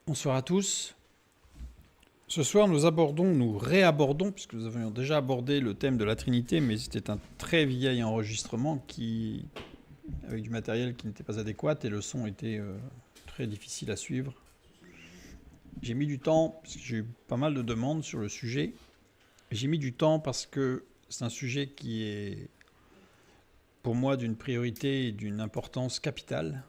Bonsoir à tous. Ce soir, nous réabordons, puisque nous avions déjà abordé le thème de la Trinité, mais c'était un très vieil enregistrement avec du matériel qui n'était pas adéquat et le son était très difficile à suivre. J'ai mis du temps, parce que j'ai eu pas mal de demandes sur le sujet. J'ai mis du temps parce que c'est un sujet qui est, pour moi, d'une priorité et d'une importance capitale,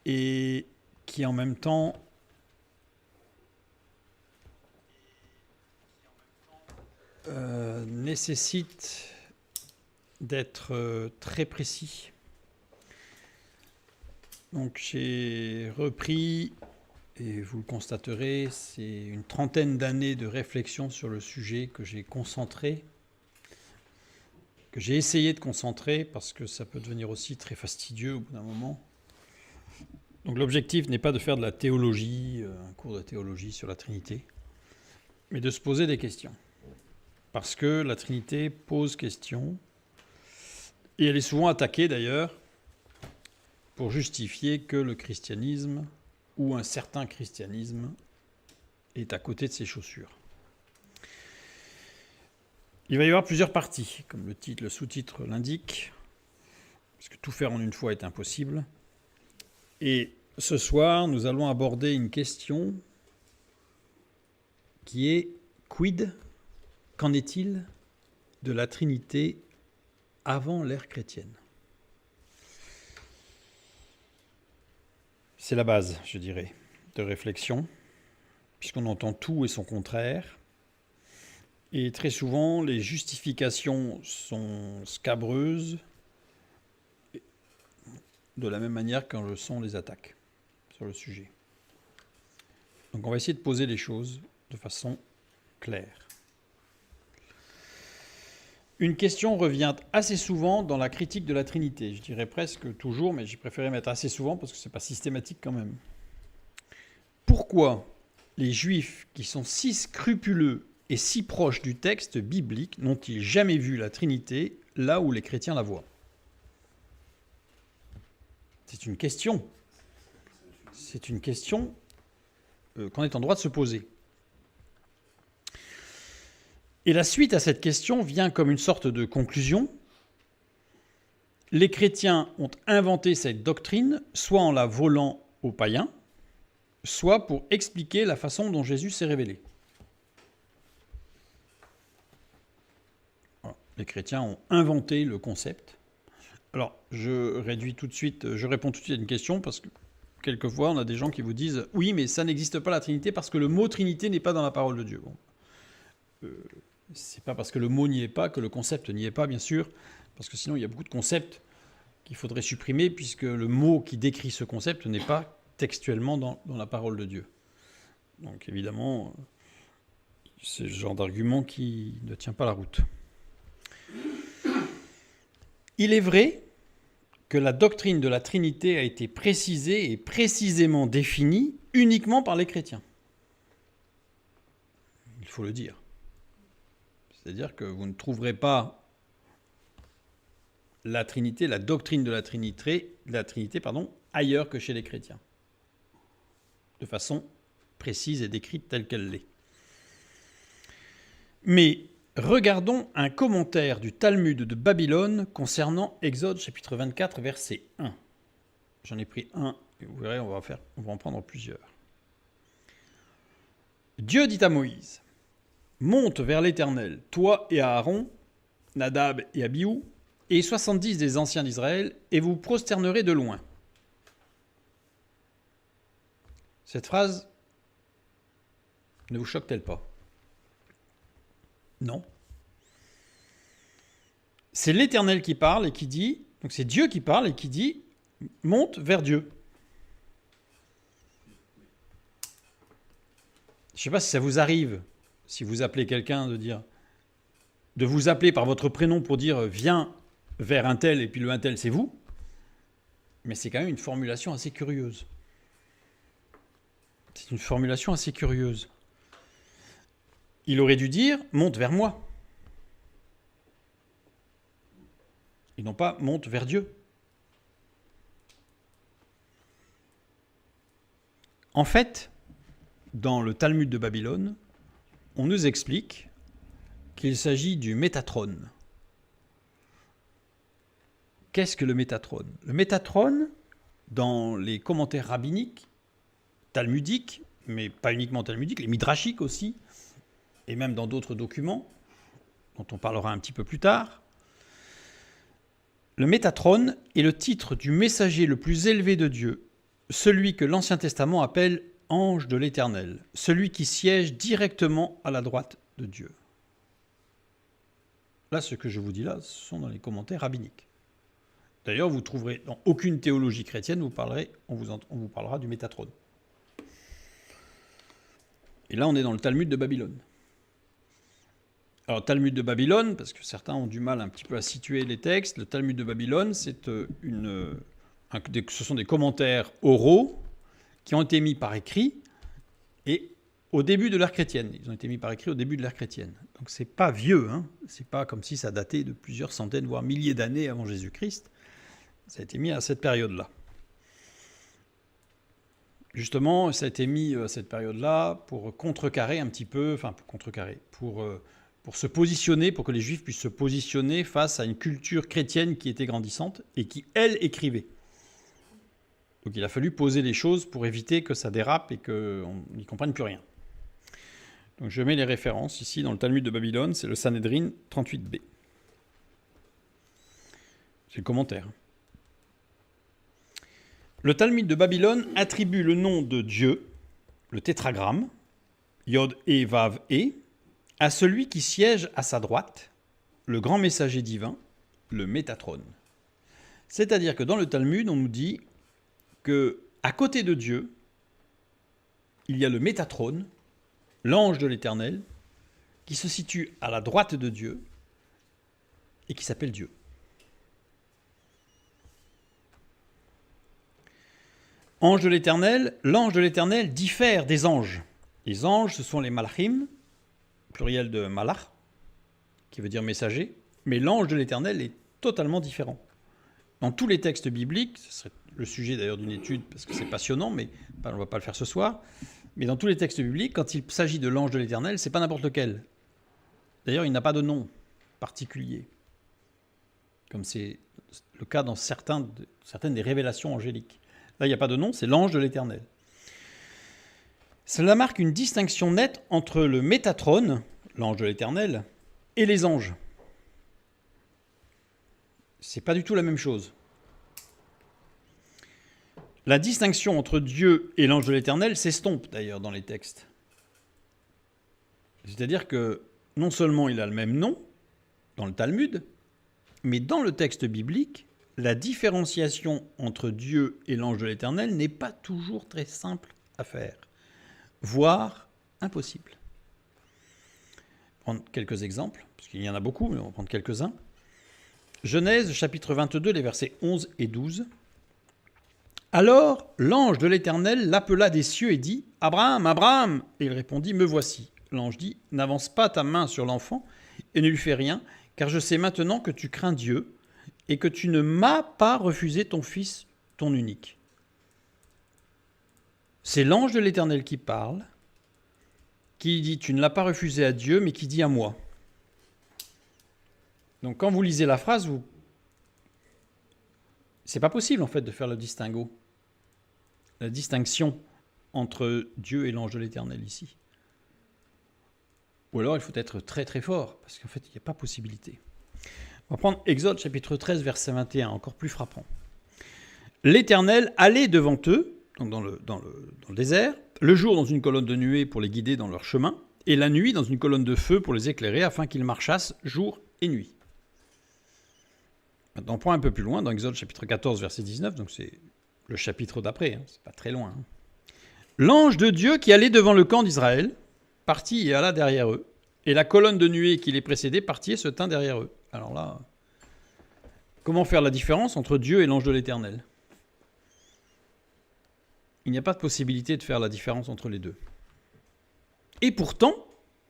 et qui en même temps nécessite d'être très précis. Donc j'ai repris, et vous le constaterez, c'est une trentaine d'années de réflexion sur le sujet que j'ai concentré, que j'ai essayé de concentrer, parce que ça peut devenir aussi très fastidieux au bout d'un moment. Donc l'objectif n'est pas de faire de la théologie, un cours de théologie sur la Trinité, mais de se poser des questions. Parce que la Trinité pose question, et elle est souvent attaquée d'ailleurs, pour justifier que le christianisme, ou un certain christianisme, est à côté de ses chaussures. Il va y avoir plusieurs parties, comme le sous-titre l'indique, parce que tout faire en une fois est impossible. Et ce soir, nous allons aborder une question qui est quid? Qu'en est-il de la Trinité avant l'ère chrétienne? C'est la base, je dirais, de réflexion, puisqu'on entend tout et son contraire. Et très souvent, les justifications sont scabreuses, de la même manière qu'en le sont les attaques sur le sujet. Donc on va essayer de poser les choses de façon claire. Une question revient assez souvent dans la critique de la Trinité. Je dirais presque toujours, mais j'ai préféré mettre assez souvent parce que ce n'est pas systématique quand même. Pourquoi les Juifs, qui sont si scrupuleux et si proches du texte biblique, n'ont-ils jamais vu la Trinité là où les chrétiens la voient? C'est une question. C'est une question qu'on est en droit de se poser. Et la suite à cette question vient comme une sorte de conclusion. Les chrétiens ont inventé cette doctrine, soit en la volant aux païens, soit pour expliquer la façon dont Jésus s'est révélé. Voilà. Les chrétiens ont inventé le concept. Alors, je réponds tout de suite à une question, parce que quelquefois, on a des gens qui vous disent « Oui, mais ça n'existe pas la Trinité, parce que le mot Trinité n'est pas dans la parole de Dieu. » Bon. C'est pas parce que le mot n'y est pas que le concept n'y est pas, bien sûr, parce que sinon il y a beaucoup de concepts qu'il faudrait supprimer, puisque le mot qui décrit ce concept n'est pas textuellement dans la parole de Dieu. Donc évidemment, c'est le genre d'argument qui ne tient pas la route. Il est vrai que la doctrine de la Trinité a été précisée et précisément définie uniquement par les chrétiens. Il faut le dire. C'est-à-dire que vous ne trouverez pas la Trinité, la doctrine de la Trinité, ailleurs que chez les chrétiens, de façon précise et décrite telle qu'elle l'est. Mais regardons un commentaire du Talmud de Babylone concernant Exode chapitre 24, verset 1. J'en ai pris un, et vous verrez, on va en prendre plusieurs. Dieu dit à Moïse: monte vers l'Éternel, toi et Aaron, Nadab et Abihu, et 70 des anciens d'Israël, et vous prosternerez de loin. Cette phrase ne vous choque-t-elle pas? Non. C'est l'Éternel qui parle et qui dit, donc c'est Dieu qui parle et qui dit, monte vers Dieu. Je ne sais pas si ça vous arrive, si vous appelez quelqu'un, de vous appeler par votre prénom pour dire viens vers un tel, et puis le un tel c'est vous, mais c'est quand même une formulation assez curieuse. C'est une formulation assez curieuse. Il aurait dû dire monte vers moi, et non pas monte vers Dieu. En fait, dans le Talmud de Babylone, on nous explique qu'il s'agit du Métatron. Qu'est-ce que le Métatron? Le Métatron, dans les commentaires rabbiniques, talmudiques, mais pas uniquement talmudiques, les midrashiques aussi, et même dans d'autres documents, dont on parlera un petit peu plus tard, le Métatron est le titre du messager le plus élevé de Dieu, celui que l'Ancien Testament appelle ange de l'Éternel, celui qui siège directement à la droite de Dieu. Là, ce que je vous dis là, ce sont dans les commentaires rabbiniques. D'ailleurs, vous trouverez dans aucune théologie chrétienne, on vous parlera du Métatron. Et là, on est dans le Talmud de Babylone. Alors, Talmud de Babylone, parce que certains ont du mal un petit peu à situer les textes, le Talmud de Babylone, ce sont des commentaires oraux qui ont été mis par écrit et au début de l'ère chrétienne. Ils ont été mis par écrit au début de l'ère chrétienne. Donc, c'est pas vieux, hein. C'est pas comme si ça datait de plusieurs centaines, voire milliers d'années avant Jésus-Christ. Ça a été mis à cette période-là. Justement, ça a été mis à cette période-là pour contrecarrer un petit peu, pour se positionner, pour que les Juifs puissent se positionner face à une culture chrétienne qui était grandissante et qui, elle, écrivait. Donc il a fallu poser les choses pour éviter que ça dérape et qu'on n'y comprenne plus rien. Donc je mets les références ici dans le Talmud de Babylone, c'est le Sanhedrin 38b. C'est le commentaire. Le Talmud de Babylone attribue le nom de Dieu, le tétragramme, Yod E Vav E, à celui qui siège à sa droite, le grand messager divin, le Métatron. C'est-à-dire que dans le Talmud, on nous dit qu'à côté de Dieu, il y a le Métatron, l'ange de l'Éternel, qui se situe à la droite de Dieu et qui s'appelle Dieu. Ange de l'Éternel, l'ange de l'Éternel diffère des anges. Les anges, ce sont les malachim, pluriel de malach, qui veut dire messager, mais l'ange de l'Éternel est totalement différent. Dans tous les textes bibliques, ce serait le sujet d'ailleurs d'une étude, parce que c'est passionnant, mais on ne va pas le faire ce soir, mais dans tous les textes bibliques, quand il s'agit de l'ange de l'Éternel, c'est pas n'importe lequel. D'ailleurs, il n'a pas de nom particulier, comme c'est le cas dans certaines des révélations angéliques. Là, il n'y a pas de nom, c'est l'ange de l'Éternel. Cela marque une distinction nette entre le Métatron, l'ange de l'Éternel, et les anges. C'est pas du tout la même chose. La distinction entre Dieu et l'ange de l'Éternel s'estompe d'ailleurs dans les textes. C'est-à-dire que non seulement il a le même nom dans le Talmud, mais dans le texte biblique, la différenciation entre Dieu et l'ange de l'Éternel n'est pas toujours très simple à faire, voire impossible. On va prendre quelques exemples, parce qu'il y en a beaucoup, mais on va prendre quelques-uns. Genèse, chapitre 22, les versets 11 et 12. Alors l'ange de l'Éternel l'appela des cieux et dit « Abraham, Abraham !» Et il répondit « Me voici ». L'ange dit « N'avance pas ta main sur l'enfant et ne lui fais rien, car je sais maintenant que tu crains Dieu et que tu ne m'as pas refusé ton fils, ton unique. » C'est l'ange de l'Éternel qui parle, qui dit « Tu ne l'as pas refusé à Dieu, mais qui dit à moi. » Donc quand vous lisez la phrase, c'est pas possible en fait de faire le distinguo, la distinction entre Dieu et l'ange de l'Éternel ici. Ou alors il faut être très très fort, parce qu'en fait il n'y a pas possibilité. On va prendre Exode chapitre 13 verset 21, encore plus frappant. L'Éternel allait devant eux, donc dans le désert, le jour dans une colonne de nuée pour les guider dans leur chemin, et la nuit dans une colonne de feu pour les éclairer, afin qu'ils marchassent jour et nuit. Maintenant, on prend un peu plus loin, dans Exode chapitre 14 verset 19, donc c'est le chapitre d'après, c'est pas très loin. L'ange de Dieu qui allait devant le camp d'Israël partit et alla derrière eux, et la colonne de nuée qui les précédait partit et se tint derrière eux. Alors là, comment faire la différence entre Dieu et l'ange de l'Éternel? Il n'y a pas de possibilité de faire la différence entre les deux. Et pourtant,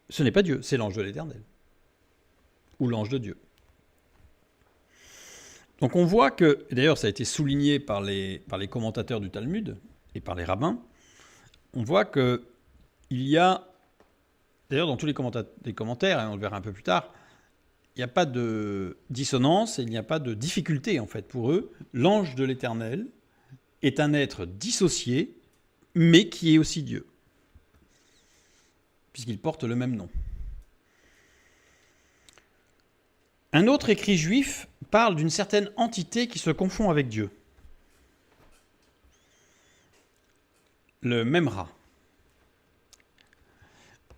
ce n'est pas Dieu, c'est l'ange de l'Éternel, ou l'ange de Dieu. Donc on voit que, et d'ailleurs ça a été souligné par les commentateurs du Talmud et par les rabbins, on voit qu'il y a, d'ailleurs dans tous les commentaires, et on le verra un peu plus tard, il n'y a pas de dissonance et il n'y a pas de difficulté en fait pour eux. L'ange de l'Éternel est un être dissocié, mais qui est aussi Dieu, puisqu'il porte le même nom. Un autre écrit juif parle d'une certaine entité qui se confond avec Dieu. Le Memra.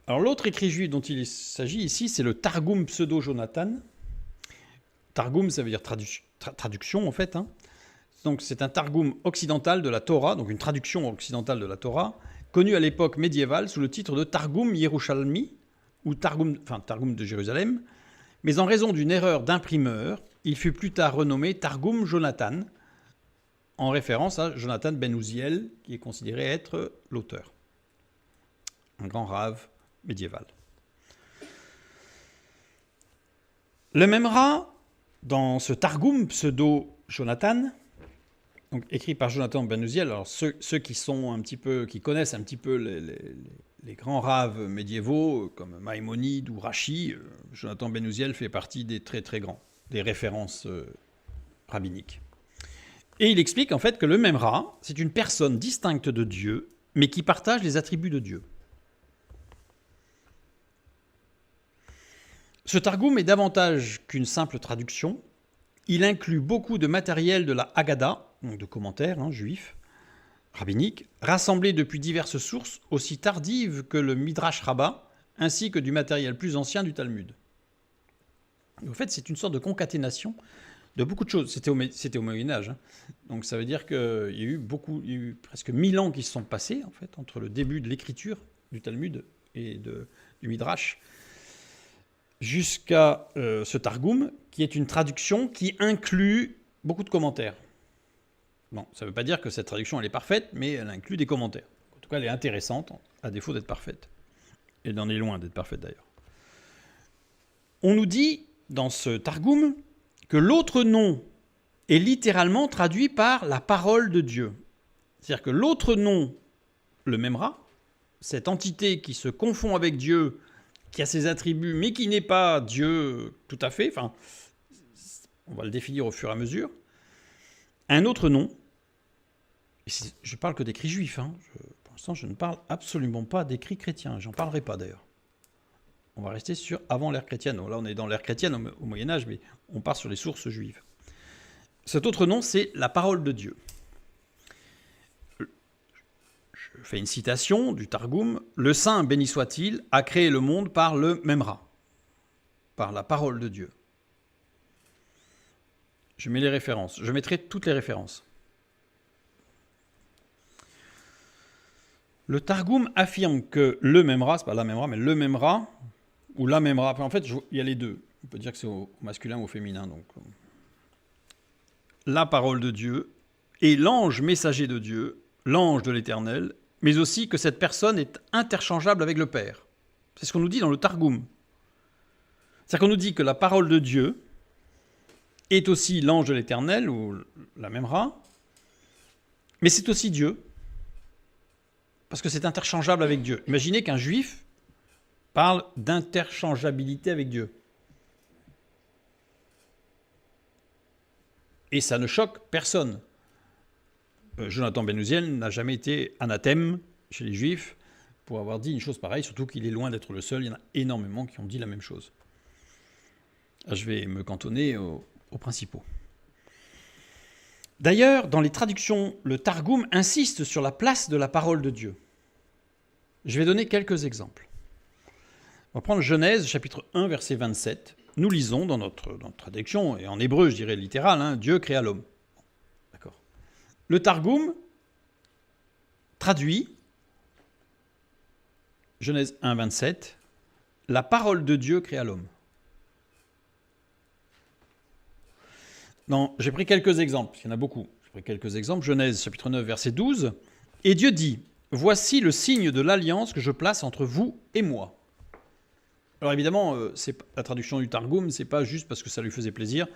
Alors l'autre écrit juif dont il s'agit ici, c'est le Targum pseudo-Jonathan. Targum, ça veut dire traduction en fait. Donc c'est un Targum occidental de la Torah, donc une traduction occidentale de la Torah, connu à l'époque médiévale sous le titre de Targum Yerushalmi, ou Targum de Jérusalem, mais en raison d'une erreur d'imprimeur, il fut plus tard renommé Targum Jonathan, en référence à Jonathan ben Uziel, qui est considéré être l'auteur. Un grand rave médiéval. Le Memra, dans ce Targum pseudo-Jonathan, donc écrit par Jonathan ben Uziel, alors ceux qui connaissent un petit peu les grands raves médiévaux, comme Maïmonide ou Rachi, Jonathan ben Uziel fait partie des très très grands, des références rabbiniques. Et il explique en fait que le Memra, c'est une personne distincte de Dieu, mais qui partage les attributs de Dieu. Ce Targum est davantage qu'une simple traduction. Il inclut beaucoup de matériel de la Haggadah, donc de commentaires juifs, rabbiniques, rassemblés depuis diverses sources, aussi tardives que le Midrash Rabbah, ainsi que du matériel plus ancien du Talmud. En fait, c'est une sorte de concaténation de beaucoup de choses. C'était au Moyen-Âge. Donc ça veut dire qu'il y a eu presque 1000 ans qui se sont passés, en fait, entre le début de l'écriture du Talmud et du Midrash, jusqu'à ce Targum, qui est une traduction qui inclut beaucoup de commentaires. Bon, ça ne veut pas dire que cette traduction elle est parfaite, mais elle inclut des commentaires. En tout cas, elle est intéressante, à défaut d'être parfaite. Elle en est loin d'être parfaite d'ailleurs. On nous dit, dans ce Targum, que l'autre nom est littéralement traduit par la parole de Dieu. C'est-à-dire que l'autre nom, le Memra, cette entité qui se confond avec Dieu, qui a ses attributs, mais qui n'est pas Dieu tout à fait, enfin, on va le définir au fur et à mesure. Un autre nom, je parle que d'écrits juifs, pour l'instant je ne parle absolument pas d'écrits chrétiens, j'en parlerai pas d'ailleurs. On va rester sur avant l'ère chrétienne. Là on est dans l'ère chrétienne au Moyen-Âge, mais on part sur les sources juives. Cet autre nom, c'est la parole de Dieu. Je fais une citation du Targum. Le Saint, béni soit-il, a créé le monde par le Memra, par la parole de Dieu. Je mets les références. Je mettrai toutes les références. Le Targum affirme que le Memra, c'est pas la Memra, mais le Memra, ou la Memra, en fait, il y a les deux. On peut dire que c'est au masculin ou au féminin. Donc, la parole de Dieu est l'ange messager de Dieu, l'ange de l'Éternel, mais aussi que cette personne est interchangeable avec le Père. C'est ce qu'on nous dit dans le Targum. C'est-à-dire qu'on nous dit que la parole de Dieu est aussi l'ange de l'Éternel, ou la Memra, mais c'est aussi Dieu, parce que c'est interchangeable avec Dieu. Imaginez qu'un juif parle d'interchangeabilité avec Dieu. Et ça ne choque personne. Jonathan ben Uziel n'a jamais été anathème chez les juifs pour avoir dit une chose pareille, surtout qu'il est loin d'être le seul. Il y en a énormément qui ont dit la même chose. Je vais me cantonner aux principaux. D'ailleurs, dans les traductions, le Targum insiste sur la place de la parole de Dieu. Je vais donner quelques exemples. On va prendre Genèse, chapitre 1, verset 27. Nous lisons dans notre traduction, et en hébreu, je dirais littéral, Dieu créa l'homme. D'accord. Le Targum traduit, Genèse 1, 27, la parole de Dieu créa l'homme. J'ai pris quelques exemples, il y en a beaucoup. J'ai pris quelques exemples. Genèse, chapitre 9, verset 12. Et Dieu dit, « Voici le signe de l'alliance que je place entre vous et moi. » Alors évidemment, la traduction du Targum, c'est pas juste parce que ça lui faisait plaisir.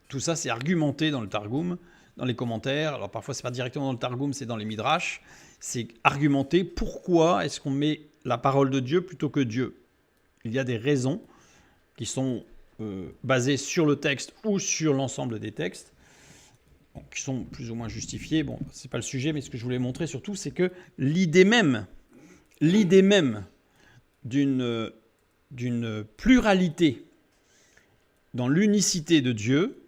Tout ça, c'est argumenté dans le Targum, dans les commentaires. Alors parfois, c'est pas directement dans le Targum, c'est dans les Midrash. c'est argumenter pourquoi est-ce qu'on met la parole de Dieu plutôt que Dieu. Il y a des raisons qui sont basées sur le texte ou sur l'ensemble des textes, qui sont plus ou moins justifiées. Bon, ce n'est pas le sujet, mais ce que je voulais montrer surtout, c'est que l'idée même d'une pluralité dans l'unicité de Dieu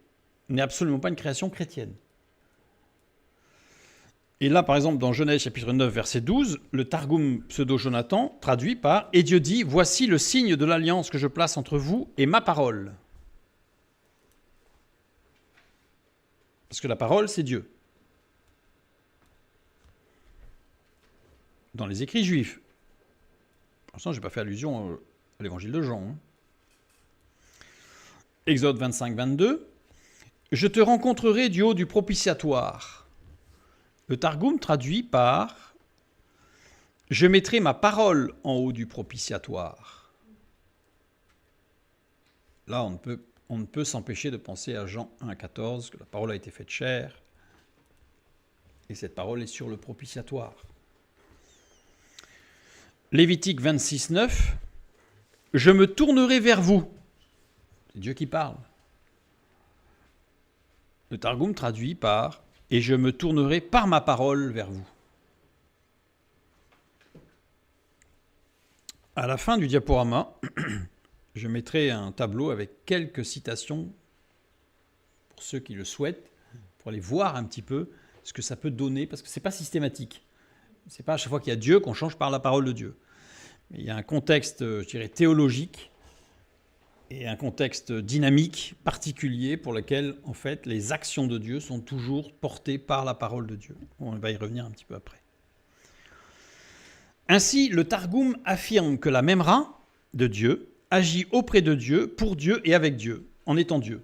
n'est absolument pas une création chrétienne. Et là, par exemple, dans Genèse chapitre 9, verset 12, le Targum pseudo-Jonathan traduit par « Et Dieu dit, voici le signe de l'alliance que je place entre vous et ma parole. » Parce que la parole, c'est Dieu. Dans les écrits juifs. Pour l'instant, je n'ai pas fait allusion à l'évangile de Jean. Hein. Exode 25, 22. « Je te rencontrerai du haut du propitiatoire. » Le Targum traduit par « Je mettrai ma parole en haut du propitiatoire ». Là, on ne peut s'empêcher de penser à Jean 1, 14, que la parole a été faite chair, et cette parole est sur le propitiatoire. Lévitique 26, 9, « Je me tournerai vers vous ». C'est Dieu qui parle. Le Targum traduit par « Et je me tournerai par ma parole vers vous ». À la fin du diaporama, je mettrai un tableau avec quelques citations pour ceux qui le souhaitent, pour aller voir un petit peu ce que ça peut donner, parce que ce n'est pas systématique. Ce n'est pas à chaque fois qu'il y a Dieu qu'on change par la parole de Dieu. Mais il y a un contexte, je dirais, théologique et un contexte dynamique particulier pour lequel, en fait, les actions de Dieu sont toujours portées par la parole de Dieu. On va y revenir un petit peu après. Ainsi, le Targum affirme que la Memra de Dieu agit auprès de Dieu, pour Dieu et avec Dieu, en étant Dieu.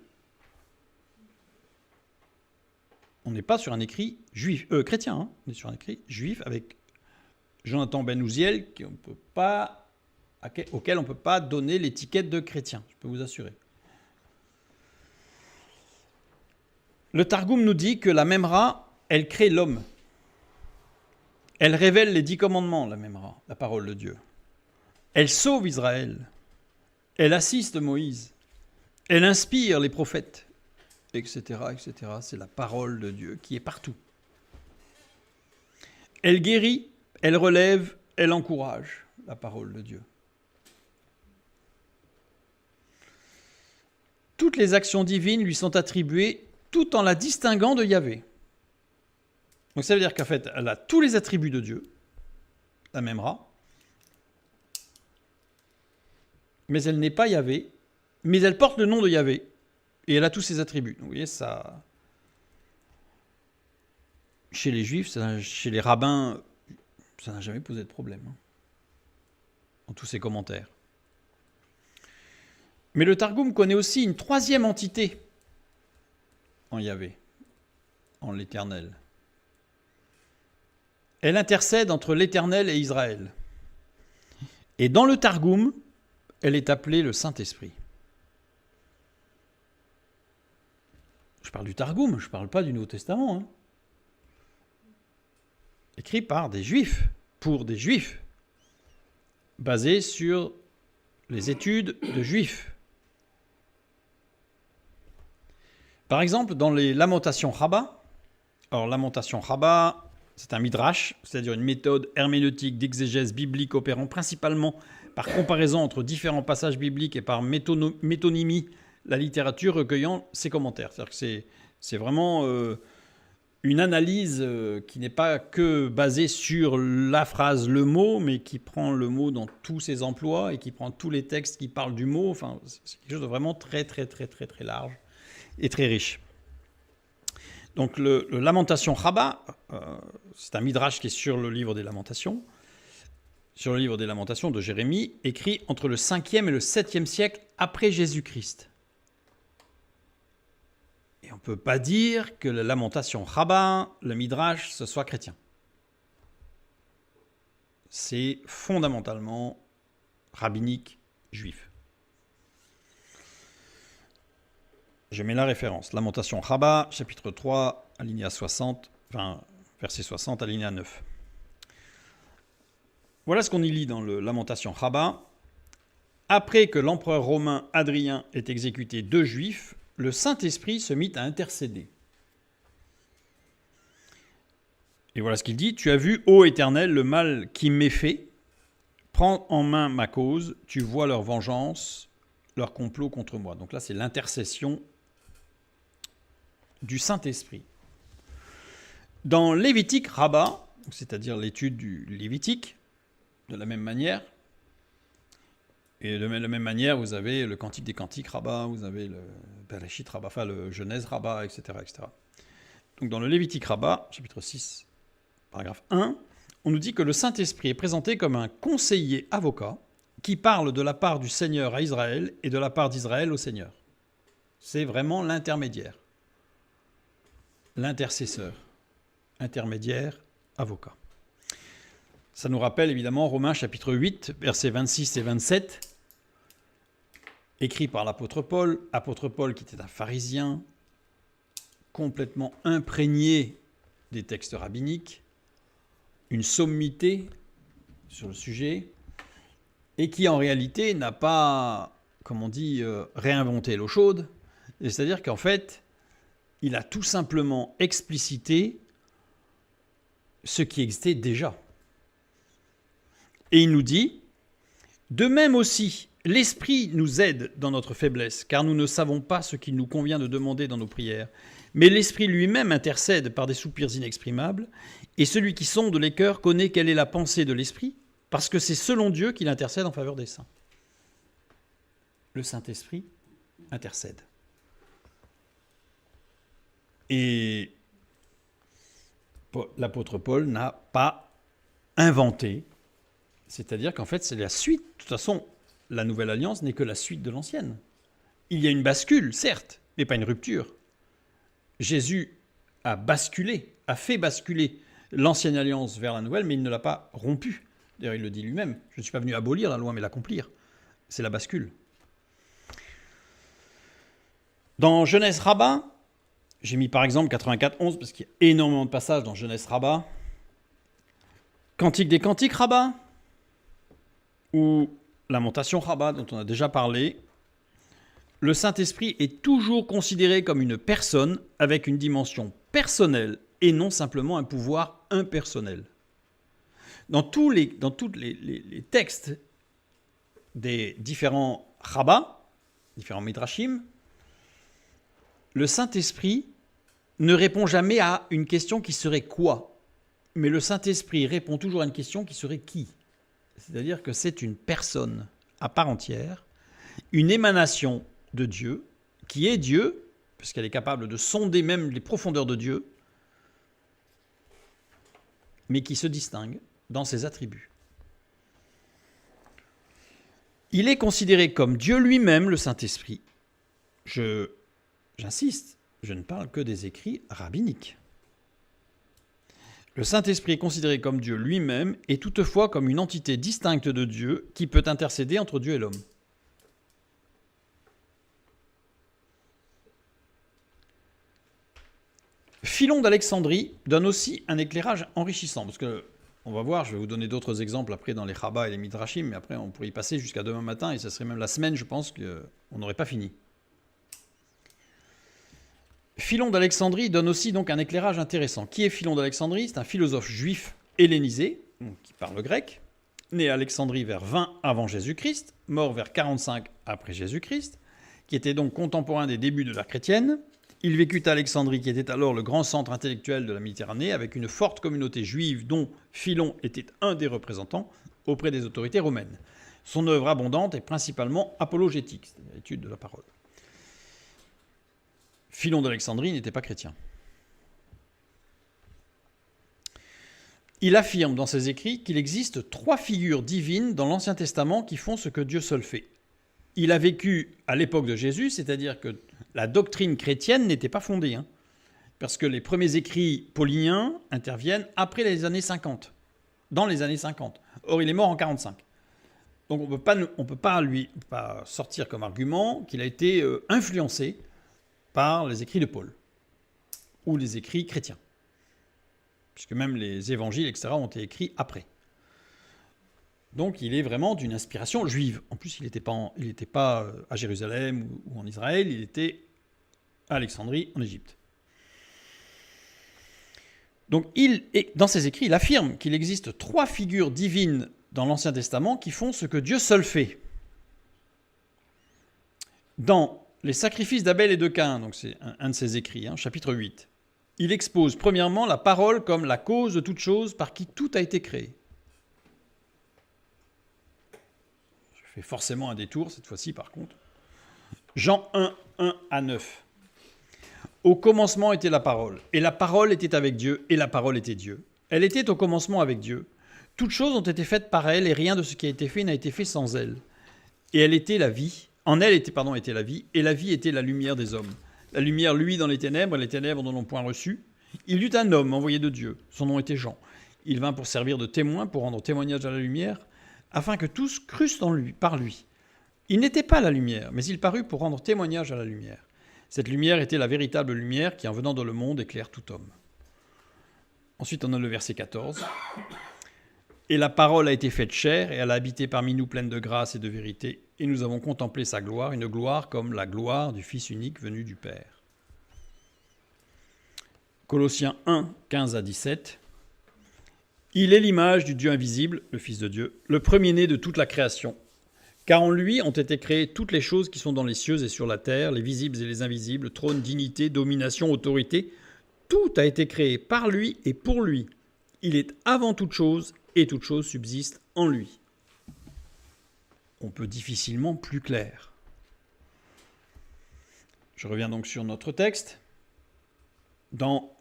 On n'est pas sur un écrit juif, chrétien, hein, on est sur un écrit juif avec Jonathan Ben Ouziel, auquel on ne peut pas donner l'étiquette de chrétien, je peux vous assurer. Le Targum nous dit que la Memra, elle crée l'homme. Elle révèle les 10 commandements, la Memra, la parole de Dieu. Elle sauve Israël. Elle assiste Moïse. Elle inspire les prophètes, etc., etc. C'est la parole de Dieu qui est partout. Elle guérit, elle relève, elle encourage, la parole de Dieu. Toutes les actions divines lui sont attribuées tout en la distinguant de Yahvé. Donc ça veut dire qu'en fait, elle a tous les attributs de Dieu, la Memra, mais elle n'est pas Yahvé, mais elle porte le nom de Yahvé, et elle a tous ses attributs. Donc vous voyez, ça, chez les Juifs, chez les rabbins, ça n'a jamais posé de problème, hein, dans tous ces commentaires. Mais le Targum connaît aussi une troisième entité en Yahvé, en l'Éternel. Elle intercède entre l'Éternel et Israël. Et dans le Targum, elle est appelée le Saint-Esprit. Je parle du Targum, je ne parle pas du Nouveau Testament. Hein. Écrit par des Juifs, pour des Juifs, basé sur les études de Juifs. Par exemple, dans les Lamentations Rabbah, alors Lamentations Rabbah, c'est un midrash, c'est-à-dire une méthode herméneutique d'exégèse biblique opérant principalement par comparaison entre différents passages bibliques et par métonymie, la littérature recueillant ses commentaires. C'est-à-dire que c'est vraiment une analyse qui n'est pas que basée sur la phrase, le mot, mais qui prend le mot dans tous ses emplois et qui prend tous les textes qui parlent du mot. Enfin, c'est quelque chose de vraiment très, très, très, très, très large et très riche. Donc le Lamentation Rabbah, c'est un midrash qui est sur le livre des Lamentations, sur le livre des Lamentations de Jérémie, écrit entre le 5e et le 7e siècle après Jésus-Christ. Et on ne peut pas dire que la Lamentation Rabbah, le midrash, ce soit chrétien. C'est fondamentalement rabbinique juif. Je mets la référence. Lamentation Rabbah, chapitre 3, alinéa 60, enfin, verset 60, alinéa 9. Voilà ce qu'on y lit dans le Lamentation Rabbah. Après que l'empereur romain Hadrien ait exécuté 2 Juifs, le Saint-Esprit se mit à intercéder. Et voilà ce qu'il dit. « Tu as vu, ô Éternel, le mal qui m'est fait. Prends en main ma cause. Tu vois leur vengeance, leur complot contre moi. » Donc là, c'est l'intercession du Saint-Esprit. Dans Lévitique Rabbah, c'est-à-dire l'étude du Lévitique, de la même manière, et de la même manière, vous avez le Cantique des Cantiques Rabbah, vous avez le Bereshit Rabbah, enfin le Genèse Rabbah, etc., etc. Donc dans le Lévitique Rabbah, chapitre 6, paragraphe 1, on nous dit que le Saint-Esprit est présenté comme un conseiller avocat qui parle de la part du Seigneur à Israël et de la part d'Israël au Seigneur. C'est vraiment l'intermédiaire, l'intercesseur, intermédiaire, avocat. Ça nous rappelle évidemment Romains chapitre 8, versets 26 et 27, écrit par l'apôtre Paul qui était un pharisien, complètement imprégné des textes rabbiniques, une sommité sur le sujet, et qui en réalité n'a pas, comme on dit, réinventé l'eau chaude. C'est-à-dire qu'en fait, il a tout simplement explicité ce qui existait déjà. Et il nous dit, « De même aussi, l'Esprit nous aide dans notre faiblesse, car nous ne savons pas ce qu'il nous convient de demander dans nos prières. Mais l'Esprit lui-même intercède par des soupirs inexprimables, et celui qui sonde les cœurs connaît quelle est la pensée de l'Esprit, parce que c'est selon Dieu qu'il intercède en faveur des saints. » Le Saint-Esprit intercède. Et l'apôtre Paul n'a pas inventé. C'est-à-dire qu'en fait, c'est la suite. De toute façon, la nouvelle alliance n'est que la suite de l'ancienne. Il y a une bascule, certes, mais pas une rupture. Jésus a basculé, a fait basculer l'ancienne alliance vers la nouvelle, mais il ne l'a pas rompue. D'ailleurs, il le dit lui-même. Je ne suis pas venu abolir la loi, mais l'accomplir. C'est la bascule. Dans Genèse Rabbah, j'ai mis par exemple 84-11, parce qu'il y a énormément de passages dans Genèse Rabbah. Cantique des Cantiques Rabbah, ou Lamentation Rabbah, dont on a déjà parlé, le Saint-Esprit est toujours considéré comme une personne avec une dimension personnelle et non simplement un pouvoir impersonnel. Dans tous les textes des différents Rabbah, différents Midrashim, le Saint-Esprit ne répond jamais à une question qui serait quoi, mais le Saint-Esprit répond toujours à une question qui serait qui. C'est-à-dire que c'est une personne à part entière, une émanation de Dieu, qui est Dieu, puisqu'elle est capable de sonder même les profondeurs de Dieu, mais qui se distingue dans ses attributs. Il est considéré comme Dieu lui-même, le Saint-Esprit. J'insiste, je ne parle que des écrits rabbiniques. Le Saint-Esprit est considéré comme Dieu lui-même et toutefois comme une entité distincte de Dieu qui peut intercéder entre Dieu et l'homme. Philon d'Alexandrie donne aussi un éclairage enrichissant, parce que, on va voir, je vais vous donner d'autres exemples après dans les Rabbah et les Midrashim, mais après on pourrait y passer jusqu'à demain matin, et ça serait même la semaine, je pense, qu'on n'aurait pas fini. Philon d'Alexandrie donne aussi donc un éclairage intéressant. Qui est Philon d'Alexandrie ? C'est un philosophe juif hellénisé, qui parle grec, né à Alexandrie vers 20 avant Jésus-Christ, mort vers 45 après Jésus-Christ, qui était donc contemporain des débuts de l'ère chrétienne. Il vécut à Alexandrie, qui était alors le grand centre intellectuel de la Méditerranée, avec une forte communauté juive dont Philon était un des représentants auprès des autorités romaines. Son œuvre abondante est principalement apologétique, c'est-à-dire l'étude de la parole. Philon d'Alexandrie n'était pas chrétien. Il affirme dans ses écrits qu'il existe 3 figures divines dans l'Ancien Testament qui font ce que Dieu seul fait. Il a vécu à l'époque de Jésus, c'est-à-dire que la doctrine chrétienne n'était pas fondée, parce que les premiers écrits pauliniens interviennent après les années 50, dans les années 50. Or, il est mort en 45. Donc, on peut pas lui sortir comme argument qu'il a été influencé par les écrits de Paul ou les écrits chrétiens, puisque même les évangiles, etc., ont été écrits après. Donc il est vraiment d'une inspiration juive. En plus, il n'était pas à Jérusalem ou en Israël, il était à Alexandrie, en Égypte. Donc dans ses écrits, il affirme qu'il existe 3 figures divines dans l'Ancien Testament qui font ce que Dieu seul fait. Dans les sacrifices d'Abel et de Caïn, donc c'est un de ses écrits, chapitre 8, il expose premièrement la parole comme la cause de toute chose par qui tout a été créé. Je fais forcément un détour cette fois-ci par contre. Jean 1, 1 à 9. Au commencement était la parole, et la parole était avec Dieu, et la parole était Dieu. Elle était au commencement avec Dieu. Toutes choses ont été faites par elle, et rien de ce qui a été fait n'a été fait sans elle. Et elle était la vie. En elle était la vie, et la vie était la lumière des hommes. La lumière luit dans les ténèbres, et les ténèbres n'en ont point reçu. Il y eut un homme envoyé de Dieu. Son nom était Jean. Il vint pour servir de témoin, pour rendre témoignage à la lumière, afin que tous crussent en lui, par lui. Il n'était pas la lumière, mais il parut pour rendre témoignage à la lumière. Cette lumière était la véritable lumière qui, en venant dans le monde, éclaire tout homme. Ensuite, on a le verset 14. Et la parole a été faite chair, et elle a habité parmi nous pleine de grâce et de vérité, et nous avons contemplé sa gloire, une gloire comme la gloire du Fils unique venu du Père. Colossiens 1, 15 à 17. Il est l'image du Dieu invisible, le Fils de Dieu, le premier-né de toute la création. Car en lui ont été créées toutes les choses qui sont dans les cieux et sur la terre, les visibles et les invisibles, trône, dignité, domination, autorité. Tout a été créé par lui et pour lui. Il est avant toute chose, et toute chose subsiste en lui. On peut difficilement plus clair. Je reviens donc sur notre texte. Dans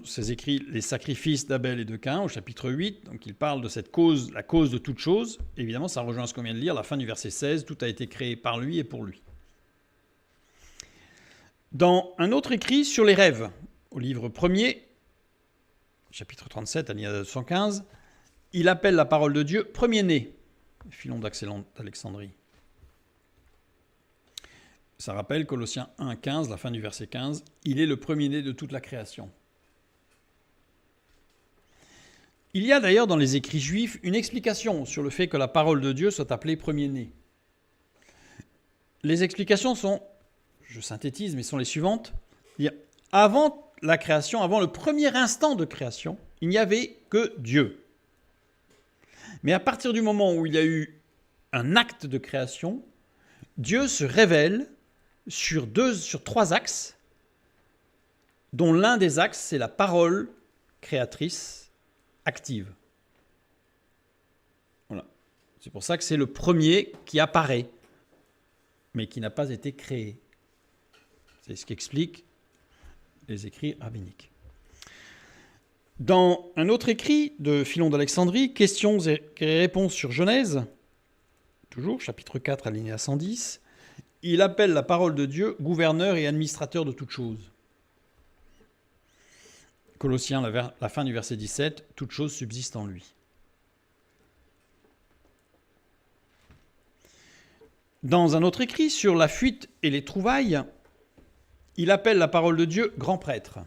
ses écrits « Les sacrifices d'Abel et de Caïn » au chapitre 8, donc il parle de cette cause, la cause de toute chose. Évidemment, ça rejoint ce qu'on vient de lire, la fin du verset 16, tout a été créé par lui et pour lui. Dans un autre écrit sur les rêves, au livre 1er, chapitre 37, alinéa 215, il appelle la parole de Dieu premier-né, Philon d'Alexandrie. Ça rappelle Colossiens 1, 15, la fin du verset 15. Il est le premier-né de toute la création. Il y a d'ailleurs dans les écrits juifs une explication sur le fait que la parole de Dieu soit appelée premier-né. Les explications sont, je synthétise, mais sont les suivantes. Avant la création, avant le premier instant de création, il n'y avait que Dieu. Mais à partir du moment où il y a eu un acte de création, Dieu se révèle sur 3 axes, dont l'un des axes, c'est la parole créatrice active. Voilà. C'est pour ça que c'est le premier qui apparaît, mais qui n'a pas été créé. C'est ce qu'expliquent les écrits rabbiniques. Dans un autre écrit de Philon d'Alexandrie, questions et réponses sur Genèse, toujours chapitre 4, alinéa 110, il appelle la parole de Dieu gouverneur et administrateur de toutes choses. Colossiens, la fin du verset 17, toute chose subsiste en lui. Dans un autre écrit sur la fuite et les trouvailles, il appelle la parole de Dieu grand prêtre.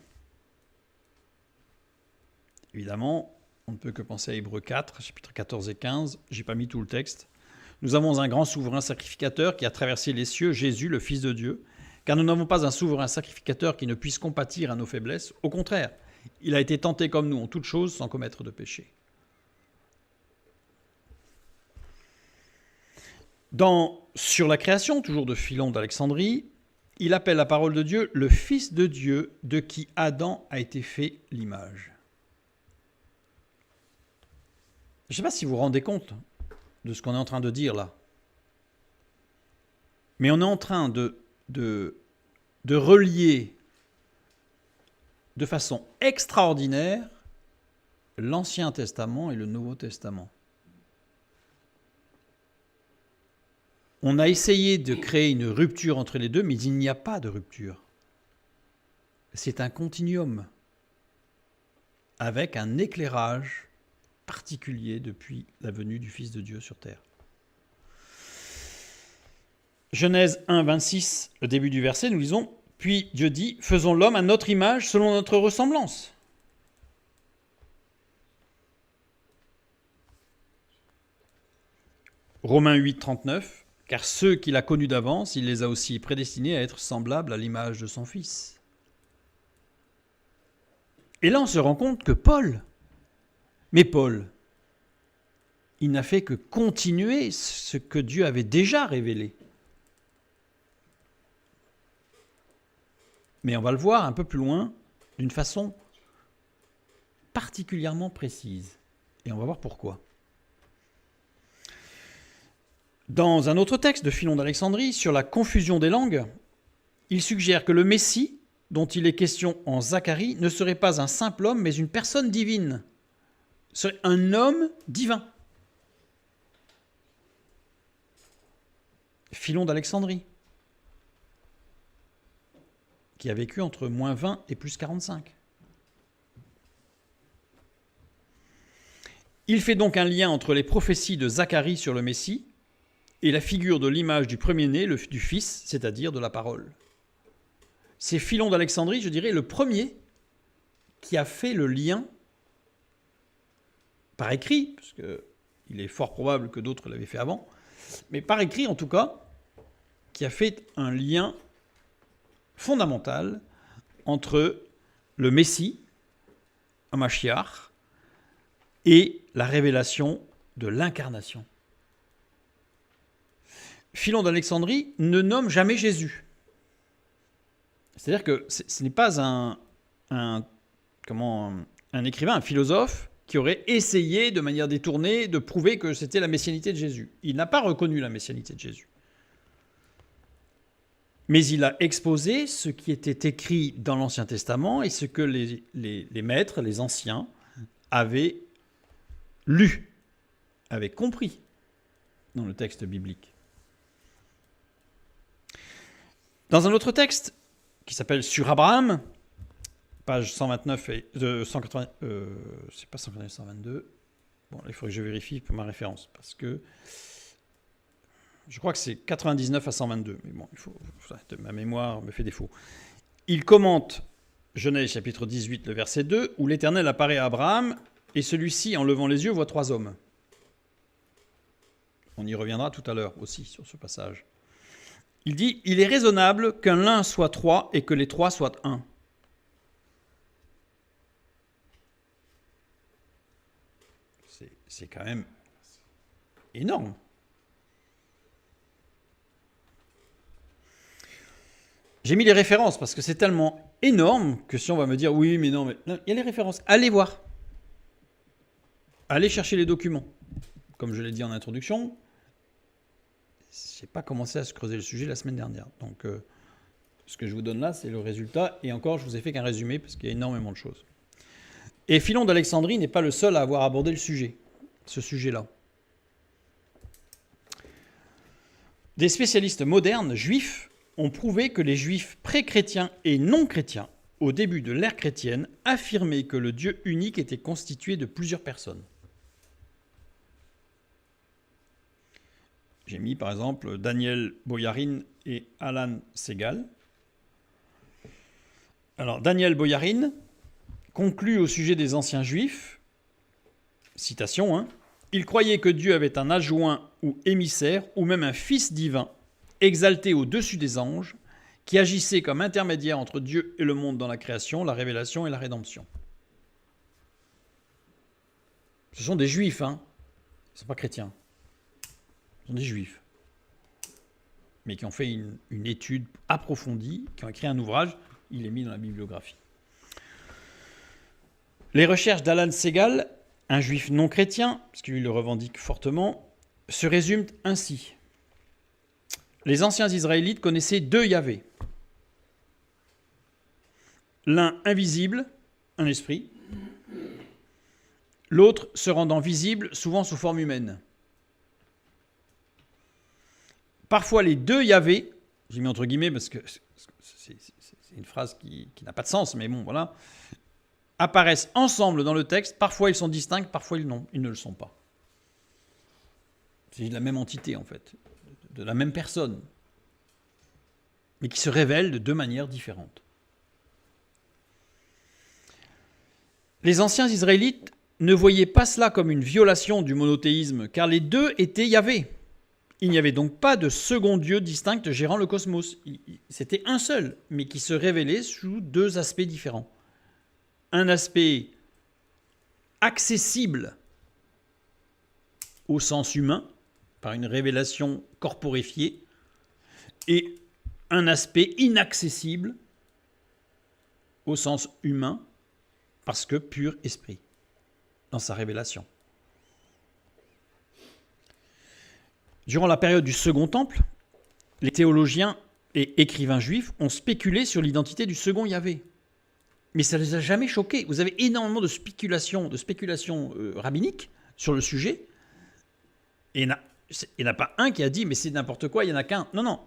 Évidemment, on ne peut que penser à Hébreux 4, chapitres 14 et 15. Je n'ai pas mis tout le texte. Nous avons un grand souverain sacrificateur qui a traversé les cieux, Jésus, le Fils de Dieu, car nous n'avons pas un souverain sacrificateur qui ne puisse compatir à nos faiblesses. Au contraire, il a été tenté comme nous en toutes choses sans commettre de péché. Sur la création, toujours de Philon d'Alexandrie, il appelle la parole de Dieu le Fils de Dieu de qui Adam a été fait l'image. Je ne sais pas si vous vous rendez compte de ce qu'on est en train de dire là. Mais on est en train de relier de façon extraordinaire l'Ancien Testament et le Nouveau Testament. On a essayé de créer une rupture entre les deux, mais il n'y a pas de rupture. C'est un continuum avec un éclairage particulier depuis la venue du Fils de Dieu sur terre. Genèse 1, 26, le début du verset, nous lisons « Puis Dieu dit, faisons l'homme à notre image selon notre ressemblance. » Romains 8, 39, car ceux qu'il a connus d'avance, il les a aussi prédestinés à être semblables à l'image de son Fils. Et là, on se rend compte que Paul, il n'a fait que continuer ce que Dieu avait déjà révélé. Mais on va le voir un peu plus loin, d'une façon particulièrement précise. Et on va voir pourquoi. Dans un autre texte de Philon d'Alexandrie, sur la confusion des langues, il suggère que le Messie, dont il est question en Zacharie, ne serait pas un simple homme, mais une personne divine. Serait un homme divin. Philon d'Alexandrie, qui a vécu entre moins 20 et plus 45. Il fait donc un lien entre les prophéties de Zacharie sur le Messie et la figure de l'image du premier-né, du Fils, c'est-à-dire de la parole. C'est Philon d'Alexandrie, je dirais, le premier qui a fait le lien par écrit, parce qu'il est fort probable que d'autres l'avaient fait avant, mais par écrit en tout cas, qui a fait un lien fondamental entre le Messie, Mashiach, et la révélation de l'incarnation. Philon d'Alexandrie ne nomme jamais Jésus. C'est-à-dire que ce n'est pas un écrivain, un philosophe, qui aurait essayé de manière détournée de prouver que c'était la messianité de Jésus. Il n'a pas reconnu la messianité de Jésus. Mais il a exposé ce qui était écrit dans l'Ancien Testament et ce que les maîtres, les anciens, avaient lu, avaient compris dans le texte biblique. Dans un autre texte qui s'appelle Sur Abraham, page 129 et 180, c'est pas 129, 122. Bon, là, il faudrait que je vérifie pour ma référence parce que je crois que c'est 99 à 122, mais bon, ma mémoire me fait défaut. Il commente Genèse chapitre 18, le verset 2, où l'Éternel apparaît à Abraham, et celui-ci, en levant les yeux, voit 3 hommes. On y reviendra tout à l'heure aussi sur ce passage. Il dit, il est raisonnable qu'un l'un soit 3 et que les 3 soient 1. C'est quand même énorme. J'ai mis les références parce que c'est tellement énorme que si on va me dire oui, mais non, il y a les références. Allez voir. Allez chercher les documents. Comme je l'ai dit en introduction, je n'ai pas commencé à se creuser le sujet la semaine dernière. Donc, ce que je vous donne là, c'est le résultat. Et encore, je vous ai fait qu'un résumé parce qu'il y a énormément de choses. Et Philon d'Alexandrie n'est pas le seul à avoir abordé ce sujet-là. Des spécialistes modernes, juifs, ont prouvé que les juifs pré-chrétiens et non-chrétiens, au début de l'ère chrétienne, affirmaient que le Dieu unique était constitué de plusieurs personnes. J'ai mis par exemple Daniel Boyarin et Alan Segal. Alors Daniel Boyarin conclut au sujet des anciens juifs, citation, il croyait que Dieu avait un adjoint ou émissaire ou même un fils divin exalté au-dessus des anges, qui agissait comme intermédiaire entre Dieu et le monde dans la création, la révélation et la rédemption. Ce sont des juifs, ils ne sont pas chrétiens. Ce sont des juifs. Mais qui ont fait une étude approfondie, qui ont écrit un ouvrage, il est mis dans la bibliographie. Les recherches d'Alan Segal, un juif non chrétien, parce qu'il le revendique fortement, se résument ainsi. Les anciens Israélites connaissaient 2 Yahvé. L'un invisible, un esprit. L'autre se rendant visible, souvent sous forme humaine. Parfois les 2 Yahvé, j'ai mis entre guillemets parce que c'est une phrase qui n'a pas de sens, mais bon, voilà, apparaissent ensemble dans le texte. Parfois ils sont distincts, parfois ils ne le sont pas. C'est de la même entité en fait, de la même personne, mais qui se révèlent de 2 manières différentes. Les anciens Israélites ne voyaient pas cela comme une violation du monothéisme, car les 2 étaient Yahvé. Il n'y avait donc pas de second Dieu distinct gérant le cosmos. C'était un seul, mais qui se révélait sous deux aspects différents. Un aspect accessible au sens humain, par une révélation corporifiée, et un aspect inaccessible au sens humain, parce que pur esprit, dans sa révélation. Durant la période du Second Temple, les théologiens et écrivains juifs ont spéculé sur l'identité du second Yahvé. Mais ça ne les a jamais choqués. Vous avez énormément de spéculations rabbiniques sur le sujet. Et il n'y en a pas un qui a dit « mais c'est n'importe quoi, il n'y en a qu'un ». Non.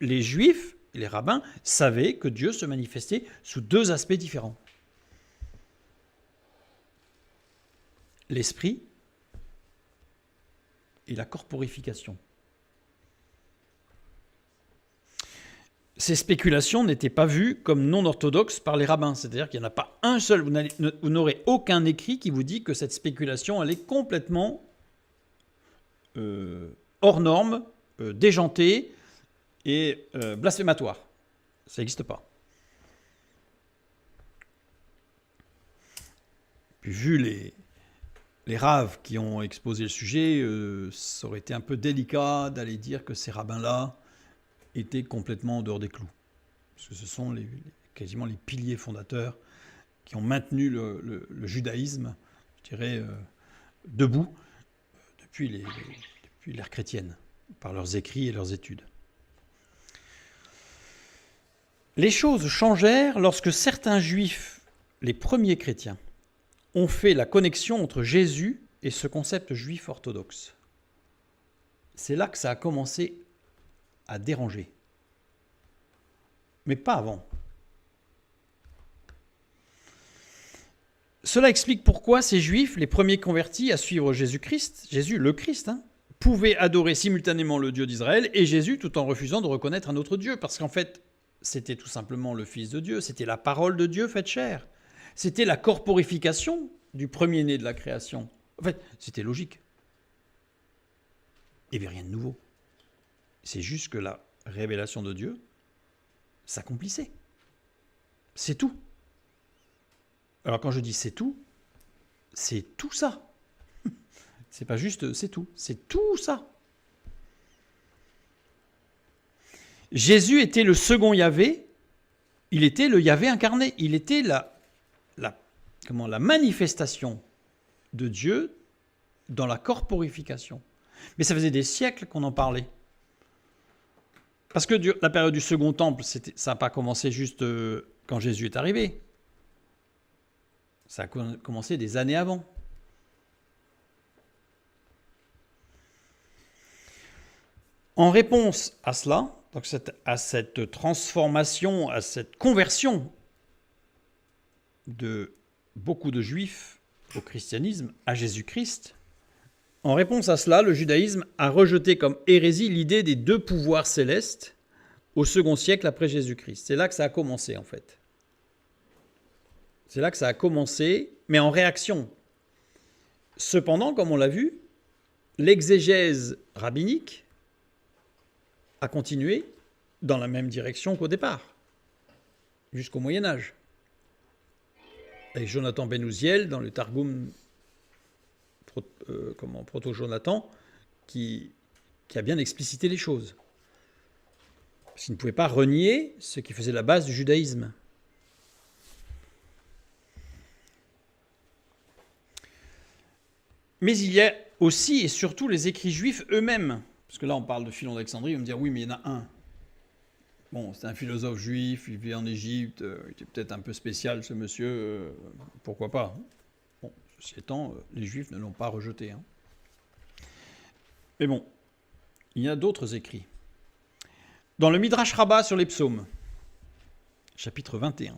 Les juifs, les rabbins, savaient que Dieu se manifestait sous deux aspects différents. L'esprit et la corporification. Ces spéculations n'étaient pas vues comme non orthodoxes par les rabbins. C'est-à-dire qu'il n'y en a pas un seul, vous n'aurez aucun écrit qui vous dit que cette spéculation, elle est complètement hors norme, déjantée et blasphématoire. Ça n'existe pas. Puis vu les raves qui ont exposé le sujet, ça aurait été un peu délicat d'aller dire que ces rabbins-là étaient complètement en dehors des clous. Parce que ce sont quasiment les piliers fondateurs qui ont maintenu le judaïsme, je dirais, debout depuis l'ère chrétienne, par leurs écrits et leurs études. Les choses changèrent lorsque certains juifs, les premiers chrétiens, ont fait la connexion entre Jésus et ce concept juif orthodoxe. C'est là que ça a commencé à déranger. Mais pas avant. Cela explique pourquoi ces juifs, les premiers convertis à suivre Jésus le Christ, pouvaient adorer simultanément le Dieu d'Israël et Jésus tout en refusant de reconnaître un autre Dieu. Parce qu'en fait, c'était tout simplement le Fils de Dieu, c'était la parole de Dieu faite chair. C'était la corporification du premier-né de la création. En fait, c'était logique. Il n'y avait rien de nouveau. C'est juste que la révélation de Dieu s'accomplissait. C'est tout. Alors quand je dis c'est tout ça. C'est pas juste c'est tout ça. Jésus était le second Yahvé, il était le Yahvé incarné, il était la manifestation de Dieu dans la corporification. Mais ça faisait des siècles qu'on en parlait. Parce que la période du Second Temple, ça n'a pas commencé juste quand Jésus est arrivé. Ça a commencé des années avant. En réponse à cela, donc à cette transformation, à cette conversion de beaucoup de juifs au christianisme, à Jésus-Christ, en réponse à cela, le judaïsme a rejeté comme hérésie l'idée des deux pouvoirs célestes au second siècle après Jésus-Christ. C'est là que ça a commencé en fait. C'est là que ça a commencé, mais en réaction. Cependant, comme on l'a vu, l'exégèse rabbinique a continué dans la même direction qu'au départ, jusqu'au Moyen-Âge. Avec Jonathan Ben Uziel, dans le Targum Proto-Jonathan, qui a bien explicité les choses. Parce qu'il ne pouvait pas renier ce qui faisait la base du judaïsme. Mais il y a aussi et surtout les écrits juifs eux-mêmes. Parce que là, on parle de Philon d'Alexandrie, on va me dire, oui, mais il y en a un. Bon, c'est un philosophe juif, il vit en Égypte, il était peut-être un peu spécial, ce monsieur, pourquoi pas. Bon, ceci étant, les juifs ne l'ont pas rejeté. Mais bon, il y a d'autres écrits. Dans le Midrash Rabbah sur les psaumes, chapitre 21,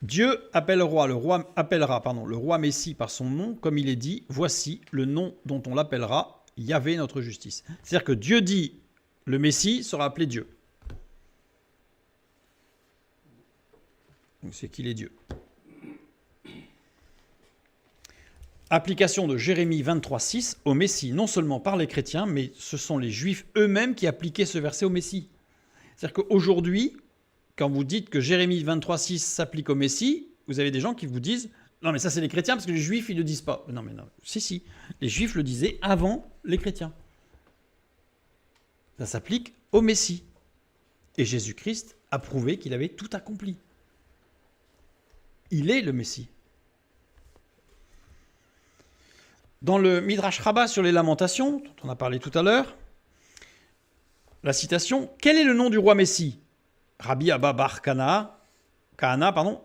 Dieu appellera le roi Messie par son nom, comme il est dit, voici le nom dont on l'appellera, Yahvé notre justice. C'est-à-dire que Dieu dit, le Messie sera appelé Dieu. Donc c'est qu'il est Dieu. Application de Jérémie 23,6 au Messie, non seulement par les chrétiens, mais ce sont les Juifs eux-mêmes qui appliquaient ce verset au Messie. C'est-à-dire qu'aujourd'hui, quand vous dites que Jérémie 23,6 s'applique au Messie, vous avez des gens qui vous disent « Non, mais ça, c'est les chrétiens, parce que les Juifs, ils ne le disent pas. » Non, mais non. Si. Les Juifs le disaient avant les chrétiens. Ça s'applique au Messie. Et Jésus-Christ a prouvé qu'il avait tout accompli. Il est le Messie. Dans le Midrash Rabbah sur les lamentations, dont on a parlé tout à l'heure, la citation « Quel est le nom du roi Messie ?» Rabbi Abba bar Kahana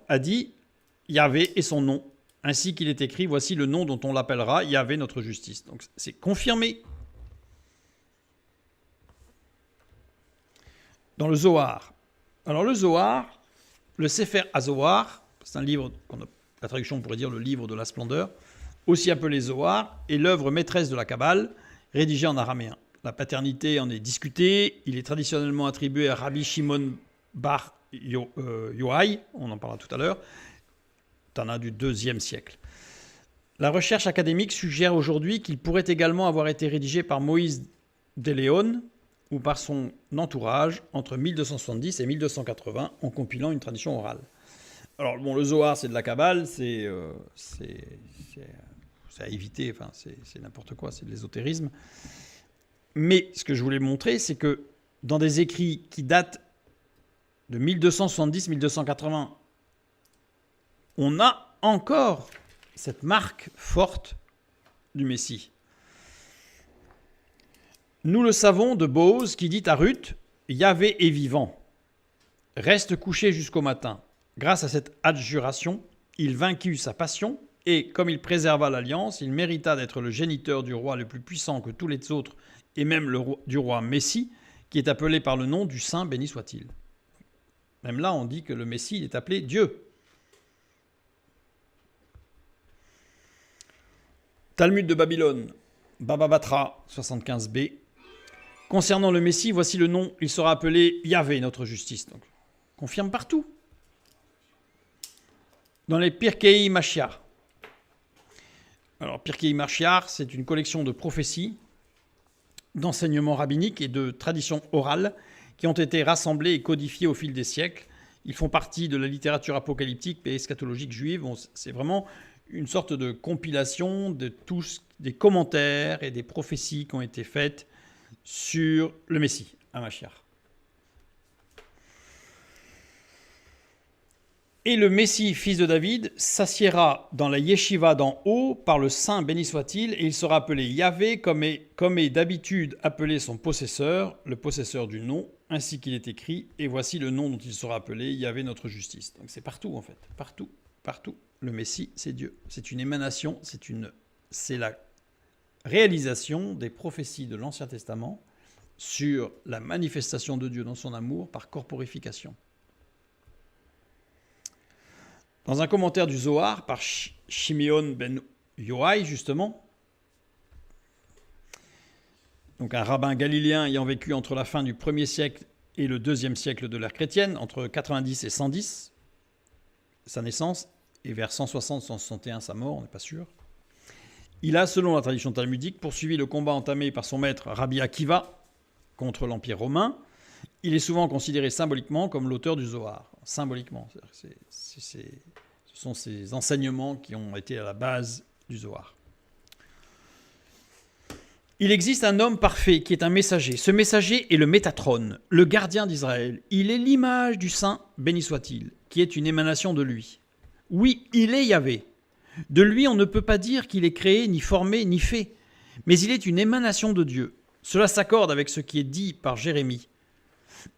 a dit « Yahvé est son nom, ainsi qu'il est écrit, voici le nom dont on l'appellera, Yahvé notre justice. » Donc c'est confirmé. Dans le Zohar. Alors le Zohar, le Sefer HaZohar, c'est un livre, la traduction pourrait dire le livre de la splendeur, aussi appelé Zohar, est l'œuvre maîtresse de la Kabbale, rédigée en araméen. La paternité en est discutée, il est traditionnellement attribué à Rabbi Shimon bar Yohai, on en parlera tout à l'heure, Tana du IIe siècle. La recherche académique suggère aujourd'hui qu'il pourrait également avoir été rédigé par Moïse de Léon ou par son entourage entre 1270 et 1280 en compilant une tradition orale. Alors bon, le Zohar c'est de la Kabbale, c'est à éviter, enfin c'est n'importe quoi, c'est de l'ésotérisme. Mais ce que je voulais montrer, c'est que dans des écrits qui datent de 1270-1280, on a encore cette marque forte du Messie. Nous le savons de Bose qui dit à Ruth « Yahvé est vivant, reste couché jusqu'au matin. Grâce à cette adjuration, il vainquit sa passion et, comme il préserva l'alliance, il mérita d'être le géniteur du roi le plus puissant que tous les autres et même du roi Messie, qui est appelé par le nom du Saint, béni soit-il. » Même là, on dit que le Messie est appelé Dieu. Talmud de Babylone, Baba Batra, 75b. Concernant le Messie, voici le nom, il sera appelé Yahvé, notre justice. Donc, confirme partout. Dans les Pirkei Mashiach. Alors, Pirkei Mashiach, c'est une collection de prophéties, d'enseignements rabbiniques et de traditions orales qui ont été rassemblées et codifiées au fil des siècles. Ils font partie de la littérature apocalyptique et eschatologique juive. C'est vraiment une sorte de compilation de tous des commentaires et des prophéties qui ont été faites sur le Messie, Mashiach. Et le Messie, fils de David, s'assiera dans la yeshiva d'en haut par le Saint béni soit-il, et il sera appelé Yahvé, comme est d'habitude appelé son possesseur, le possesseur du nom, ainsi qu'il est écrit, et voici le nom dont il sera appelé, Yahvé notre justice. Donc c'est partout en fait, partout. Le Messie, c'est Dieu. C'est une émanation, c'est la réalisation des prophéties de l'Ancien Testament sur la manifestation de Dieu dans son amour par corporification. Dans un commentaire du Zohar par Shimeon ben Yohai, justement, donc un rabbin galiléen ayant vécu entre la fin du 1er siècle et le 2e siècle de l'ère chrétienne, entre 90 et 110, sa naissance, et vers 160-161 sa mort, on n'est pas sûr. Il a, selon la tradition talmudique, poursuivi le combat entamé par son maître Rabbi Akiva contre l'Empire romain. Il est souvent considéré symboliquement comme l'auteur du Zohar. Symboliquement, ce sont ces enseignements qui ont été à la base du Zohar. Il existe un homme parfait qui est un messager. Ce messager est le Métatron, le gardien d'Israël. Il est l'image du Saint, béni soit-il, qui est une émanation de lui. Oui, il est Yahvé. De lui, on ne peut pas dire qu'il est créé, ni formé, ni fait. Mais il est une émanation de Dieu. Cela s'accorde avec ce qui est dit par Jérémie.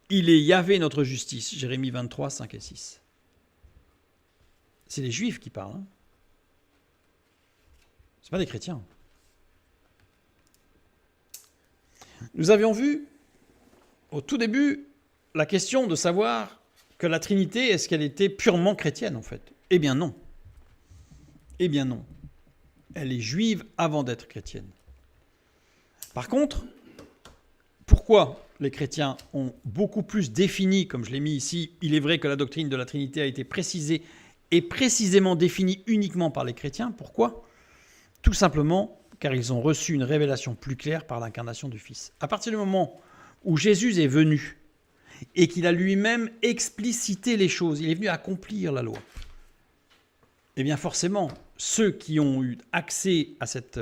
Il est Yahvé notre justice. Jérémie 23, 5 et 6. C'est les Juifs qui parlent. Ce n'est pas des chrétiens. Nous avions vu, au tout début, la question de savoir que la Trinité, est-ce qu'elle était purement chrétienne, en fait ? Eh bien non. Eh bien non. Elle est juive avant d'être chrétienne. Par contre, pourquoi les chrétiens ont beaucoup plus défini, comme je l'ai mis ici, il est vrai que la doctrine de la Trinité a été précisée et précisément définie uniquement par les chrétiens. Pourquoi ? Tout simplement car ils ont reçu une révélation plus claire par l'incarnation du Fils. À partir du moment où Jésus est venu et qu'il a lui-même explicité les choses, il est venu accomplir la loi, eh bien forcément, ceux qui ont eu accès à cet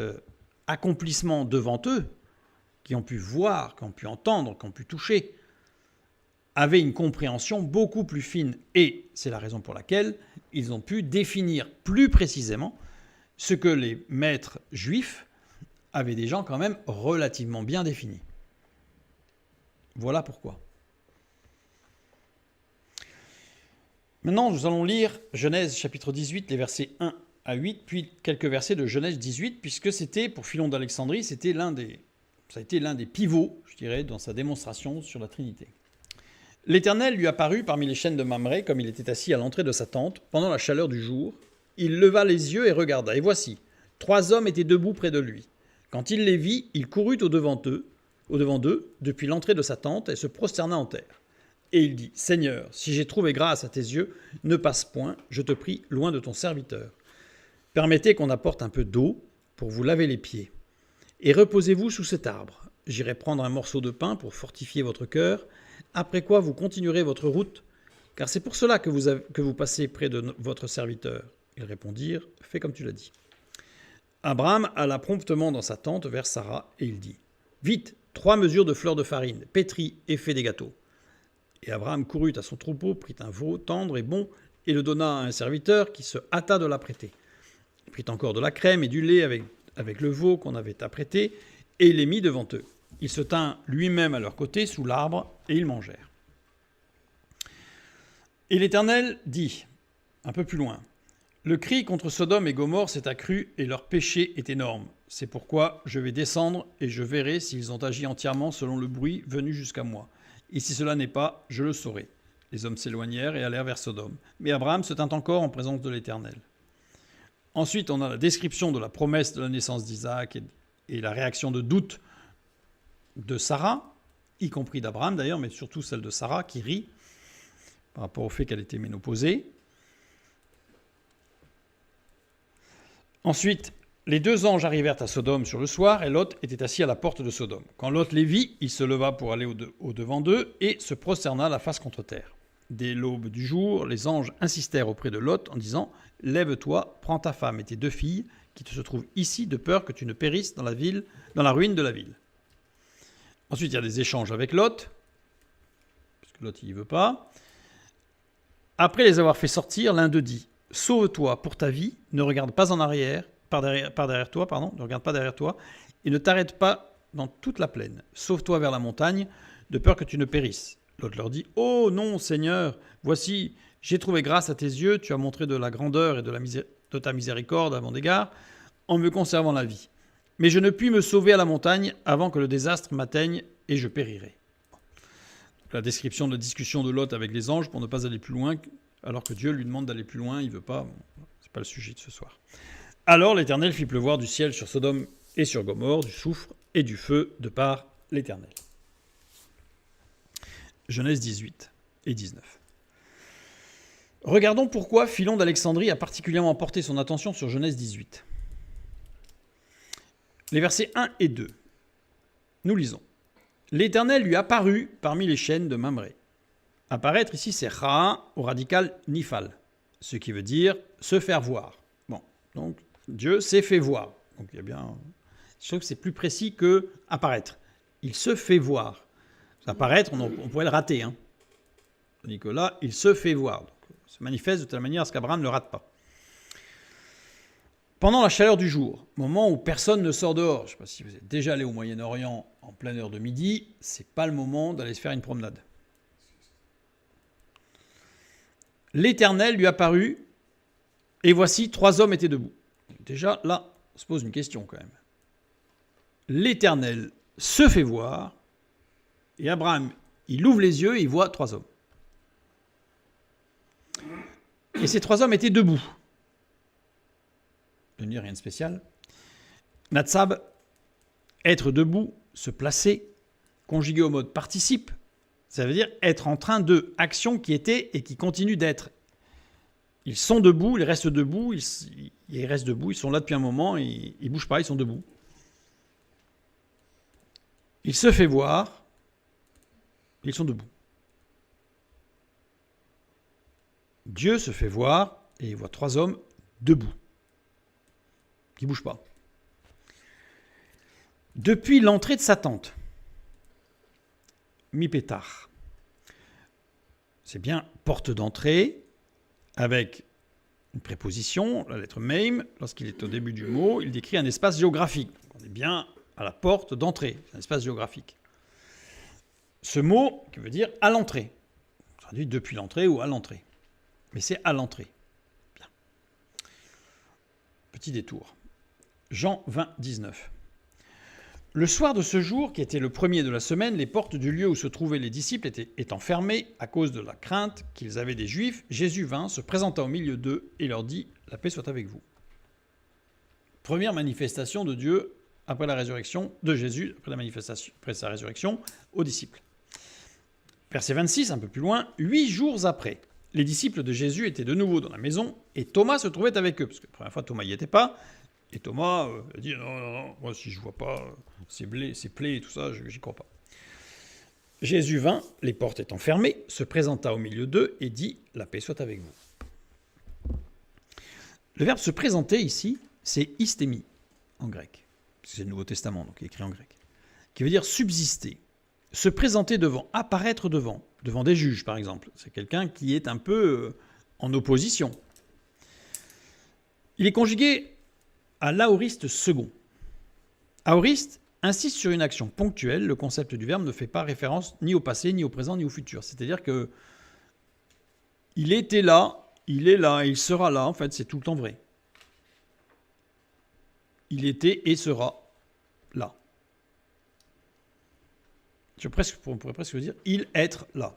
accomplissement devant eux, qui ont pu voir, qui ont pu entendre, qui ont pu toucher, avaient une compréhension beaucoup plus fine. Et c'est la raison pour laquelle ils ont pu définir plus précisément ce que les maîtres juifs avaient déjà quand même relativement bien défini. Voilà pourquoi. Maintenant, nous allons lire Genèse chapitre 18, les versets 1 à 8, puis quelques versets de Genèse 18, puisque c'était, pour Philon d'Alexandrie, ça a été l'un des pivots, je dirais, dans sa démonstration sur la Trinité. L'Éternel lui apparut parmi les chênes de Mamré, comme il était assis à l'entrée de sa tente, pendant la chaleur du jour. Il leva les yeux et regarda, et voici, 3 hommes étaient debout près de lui. Quand il les vit, il courut au-devant d'eux, depuis l'entrée de sa tente, et se prosterna en terre. Et il dit, « Seigneur, si j'ai trouvé grâce à tes yeux, ne passe point, je te prie, loin de ton serviteur. Permettez qu'on apporte un peu d'eau pour vous laver les pieds. Et reposez-vous sous cet arbre. J'irai prendre un morceau de pain pour fortifier votre cœur, après quoi vous continuerez votre route, car c'est pour cela que vous passez près de votre serviteur. » Ils répondirent, « Fais comme tu l'as dit. » Abraham alla promptement dans sa tente vers Sarah, et il dit, « Vite, 3 mesures de fleurs de farine, pétris et fais des gâteaux. » Et Abraham courut à son troupeau, prit un veau tendre et bon, et le donna à un serviteur qui se hâta de l'apprêter. Il prit encore de la crème et du lait avec le veau qu'on avait apprêté, et il les mit devant eux. Il se tint lui-même à leur côté sous l'arbre, et ils mangèrent. Et l'Éternel dit, un peu plus loin, « Le cri contre Sodome et Gomorrhe s'est accru, et leur péché est énorme. C'est pourquoi je vais descendre, et je verrai s'ils ont agi entièrement selon le bruit venu jusqu'à moi. Et si cela n'est pas, je le saurai. » Les hommes s'éloignèrent et allèrent vers Sodome. Mais Abraham se tint encore en présence de l'Éternel. Ensuite, on a la description de la promesse de la naissance d'Isaac et la réaction de doute de Sarah, y compris d'Abraham d'ailleurs, mais surtout celle de Sarah qui rit par rapport au fait qu'elle était ménopausée. Ensuite, les 2 anges arrivèrent à Sodome sur le soir, et Lot était assis à la porte de Sodome. Quand Lot les vit, il se leva pour aller au-devant d'eux et se prosterna la face contre terre. Dès l'aube du jour, les anges insistèrent auprès de Lot en disant « Lève-toi, prends ta femme et tes 2 filles qui se trouvent ici, de peur que tu ne périsses dans la ruine de la ville. » Ensuite, il y a des échanges avec Lot, parce que Lot, il n'y veut pas. Après les avoir fait sortir, l'un d'eux dit « Sauve-toi pour ta vie, ne regarde pas en arrière, ne regarde pas derrière toi, et ne t'arrête pas dans toute la plaine. Sauve-toi vers la montagne, de peur que tu ne périsses. » L'autre leur dit, « Oh non, Seigneur, voici, j'ai trouvé grâce à tes yeux, tu as montré de la grandeur et de ta miséricorde à mon égard, en me conservant la vie. Mais je ne puis me sauver à la montagne avant que le désastre m'atteigne, et je périrai. » La description de la discussion de Lot avec les anges pour ne pas aller plus loin, alors que Dieu lui demande d'aller plus loin, il ne veut pas, c'est pas le sujet de ce soir. Alors l'Éternel fit pleuvoir du ciel sur Sodome et sur Gomorrhe du soufre et du feu de par l'Éternel. Genèse 18 et 19. Regardons pourquoi Philon d'Alexandrie a particulièrement porté son attention sur Genèse 18. Les versets 1 et 2. Nous lisons. L'Éternel lui apparut parmi les chênes de Mamré. Apparaître ici, c'est Ra au radical nifal, ce qui veut dire se faire voir. Bon, donc Dieu s'est fait voir. Donc il y a bien. Je trouve que c'est plus précis que apparaître. Il se fait voir. Apparaître, on pourrait le rater. Hein. Tandis que là, il se fait voir. Donc, il se manifeste de telle manière à ce qu'Abraham ne le rate pas. Pendant la chaleur du jour, moment où personne ne sort dehors, je ne sais pas si vous êtes déjà allé au Moyen-Orient en pleine heure de midi, c'est pas le moment d'aller se faire une promenade. L'Éternel lui apparut, et voici 3 hommes étaient debout. Déjà, là, on se pose une question quand même. L'Éternel se fait voir, et Abraham, il ouvre les yeux et il voit 3 hommes. Et ces 3 hommes étaient debout. Je ne dis rien de spécial. Natsab, être debout, se placer, conjugué au mode participe, ça veut dire être en train de, action qui était et qui continue d'être. Ils sont debout, ils restent debout, ils restent debout, ils sont là depuis un moment, ils ne bougent pas, ils sont debout. Il se fait voir, ils sont debout. Dieu se fait voir et il voit 3 hommes debout, qui ne bougent pas. Depuis l'entrée de sa tente, mi-pétard, c'est bien porte d'entrée, avec une préposition, la lettre Meim, lorsqu'il est au début du mot, il décrit un espace géographique. On est bien à la porte d'entrée, un espace géographique. Ce mot qui veut dire à l'entrée, on traduit depuis l'entrée ou à l'entrée, mais c'est à l'entrée. Bien. Petit détour. Jean 20, 19. Le soir de ce jour, qui était le premier de la semaine, les portes du lieu où se trouvaient les disciples étant fermées à cause de la crainte qu'ils avaient des Juifs, Jésus vint, se présenta au milieu d'eux et leur dit « La paix soit avec vous ». Première manifestation de Dieu après la résurrection, de Jésus après sa résurrection aux disciples. Verset 26, un peu plus loin, 8 jours après, les disciples de Jésus étaient de nouveau dans la maison et Thomas se trouvait avec eux, parce que la première fois Thomas n'y était pas. Et Thomas a dit non, moi si je ne vois pas ces plaies et tout ça, je n'y crois pas. Jésus vint, les portes étant fermées, se présenta au milieu d'eux et dit « La paix soit avec vous ». Le verbe se présenter ici, c'est istémi en grec. C'est le Nouveau Testament, donc écrit en grec. Qui veut dire subsister, se présenter devant, apparaître devant des juges par exemple. C'est quelqu'un qui est un peu en opposition. Il est conjugué à l'aoriste second. Aoriste insiste sur une action ponctuelle. Le concept du verbe ne fait pas référence ni au passé, ni au présent, ni au futur. C'est-à-dire que il était là, il est là, il sera là. En fait, c'est tout le temps vrai. Il était et sera là. On pourrait presque dire il être là.